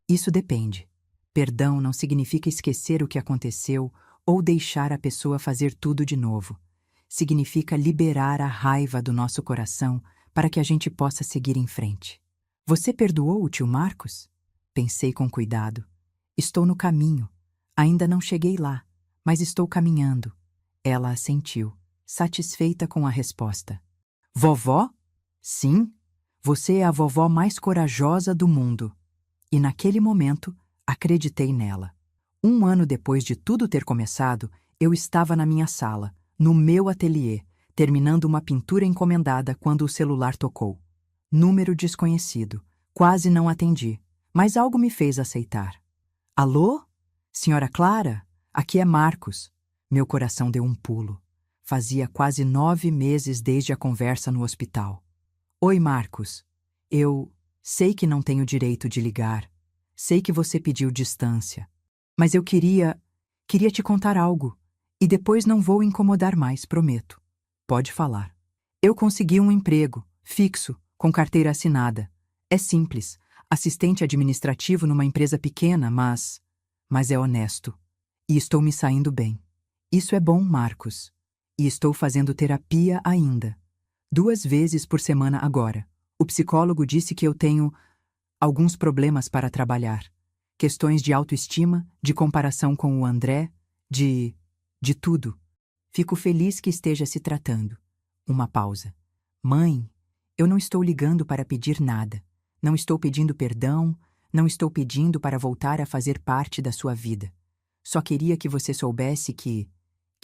[SPEAKER 1] Isso depende. Perdão não significa esquecer o que aconteceu ou deixar a pessoa fazer tudo de novo. Significa liberar a raiva do nosso coração para que a gente possa seguir em frente. Você perdoou o tio Marcos? Pensei com cuidado. Estou no caminho. Ainda não cheguei lá, mas estou caminhando. Ela assentiu, satisfeita com a resposta. Vovó? Sim, você é a vovó mais corajosa do mundo. E naquele momento, acreditei nela. 1 ano depois de tudo ter começado, eu estava na minha sala, no meu ateliê, terminando uma pintura encomendada quando o celular tocou. Número desconhecido. Quase não atendi, mas algo me fez aceitar. Alô? Senhora Clara? Aqui é Marcos. Meu coração deu um pulo. Fazia quase 9 meses desde a conversa no hospital. Oi, Marcos. Eu sei que não tenho direito de ligar. Sei que você pediu distância. Mas eu queria te contar algo. E depois não vou incomodar mais, prometo. Pode falar. Eu consegui um emprego, fixo, com carteira assinada. É simples, assistente administrativo numa empresa pequena, mas é honesto. E estou me saindo bem. Isso é bom, Marcos. E estou fazendo terapia ainda. 2 vezes por semana agora. O psicólogo disse que eu tenho alguns problemas para trabalhar. Questões de autoestima, de comparação com o André, de tudo. Fico feliz que esteja se tratando. Uma pausa. Mãe, eu não estou ligando para pedir nada. Não estou pedindo perdão, não estou pedindo para voltar a fazer parte da sua vida. Só queria que você soubesse que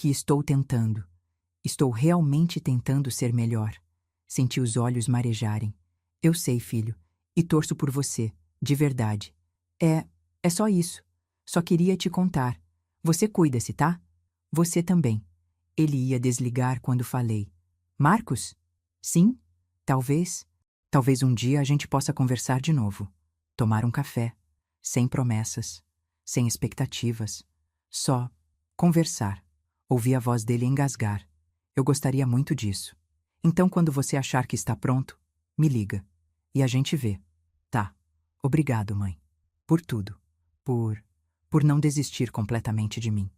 [SPEAKER 1] estou tentando. Estou realmente tentando ser melhor. Senti os olhos marejarem. Eu sei, filho, e torço por você, de verdade. É só isso. Só queria te contar. Você cuida-se, tá? Você também. Ele ia desligar quando falei. Marcos? Sim? Talvez. Talvez um dia a gente possa conversar de novo. Tomar um café. Sem promessas. Sem expectativas. Só conversar. Ouvi a voz dele engasgar. Eu gostaria muito disso. Então, quando você achar que está pronto, me liga. E a gente vê. Tá. Obrigado, mãe. Por tudo. Por não desistir completamente de mim.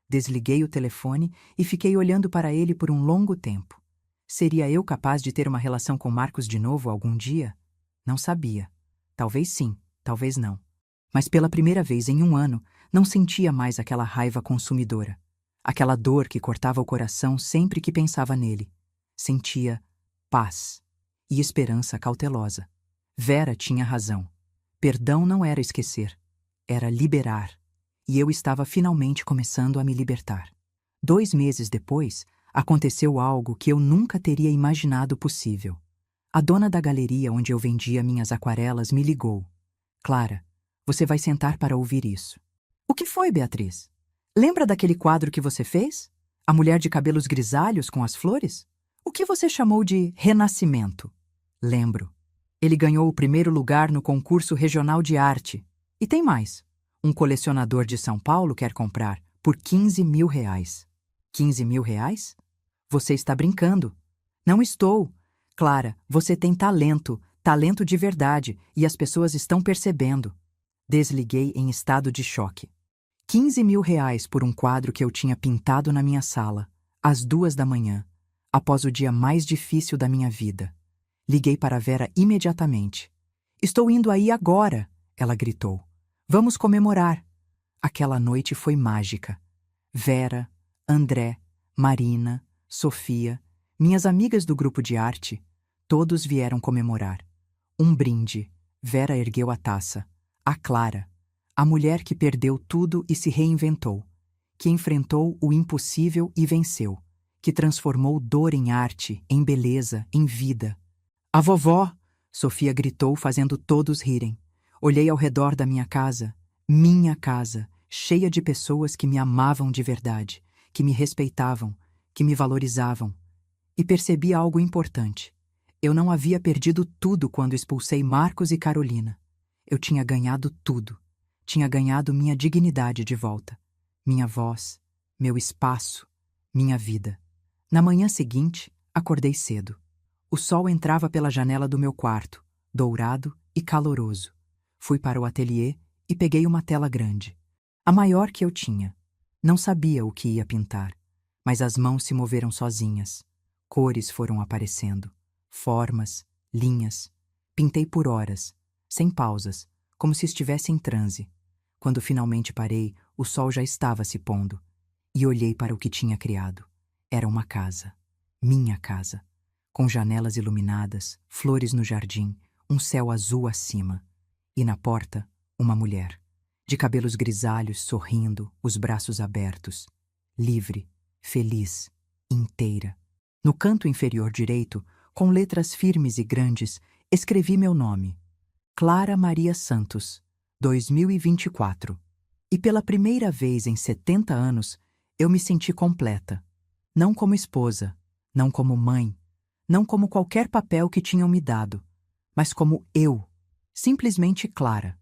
[SPEAKER 1] Desliguei o telefone e fiquei olhando para ele por um longo tempo. Seria eu capaz de ter uma relação com Marcos de novo algum dia? Não sabia. Talvez sim, talvez não. Mas pela primeira vez em 1 ano, não sentia mais aquela raiva consumidora. Aquela dor que cortava o coração sempre que pensava nele. Sentia paz e esperança cautelosa. Vera tinha razão. Perdão não era esquecer, era liberar. E eu estava finalmente começando a me libertar. 2 meses depois, aconteceu algo que eu nunca teria imaginado possível. A dona da galeria onde eu vendia minhas aquarelas me ligou. Clara, você vai sentar para ouvir isso. O que foi, Beatriz? Lembra daquele quadro que você fez? A mulher de cabelos grisalhos com as flores? O que você chamou de renascimento? Lembro. Ele ganhou o primeiro lugar no concurso regional de arte. E tem mais. Um colecionador de São Paulo quer comprar por R$ 15.000. R$ 15.000? Você está brincando. Não estou. Clara, você tem talento, talento de verdade, e as pessoas estão percebendo. Desliguei em estado de choque. R$ 15.000 por um quadro que eu tinha pintado na minha sala, às 2 da manhã, após o dia mais difícil da minha vida. Liguei para Vera imediatamente. Estou indo aí agora, ela gritou. Vamos comemorar. Aquela noite foi mágica. Vera, André, Marina, Sofia, minhas amigas do grupo de arte, todos vieram comemorar. Um brinde. Vera ergueu a taça. A Clara, a mulher que perdeu tudo e se reinventou, que enfrentou o impossível e venceu, que transformou dor em arte, em beleza, em vida. A vovó! Sofia gritou, fazendo todos rirem. Olhei ao redor da minha casa, cheia de pessoas que me amavam de verdade, que me respeitavam, que me valorizavam. E percebi algo importante. Eu não havia perdido tudo quando expulsei Marcos e Carolina. Eu tinha ganhado tudo. Tinha ganhado minha dignidade de volta. Minha voz, meu espaço, minha vida. Na manhã seguinte, acordei cedo. O sol entrava pela janela do meu quarto, dourado e caloroso. Fui para o ateliê e peguei uma tela grande. A maior que eu tinha. Não sabia o que ia pintar, mas as mãos se moveram sozinhas. Cores foram aparecendo, formas, linhas. Pintei por horas, sem pausas, como se estivesse em transe. Quando finalmente parei, o sol já estava se pondo. E olhei para o que tinha criado. Era uma casa. Minha casa. Com janelas iluminadas, flores no jardim, um céu azul acima. E na porta, uma mulher. De cabelos grisalhos, sorrindo, os braços abertos. Livre, feliz, inteira. No canto inferior direito, com letras firmes e grandes, escrevi meu nome. Clara Maria Santos, 2024. E pela primeira vez em 70 anos, eu me senti completa. Não como esposa, não como mãe, não como qualquer papel que tinham me dado, mas como eu, simplesmente Clara.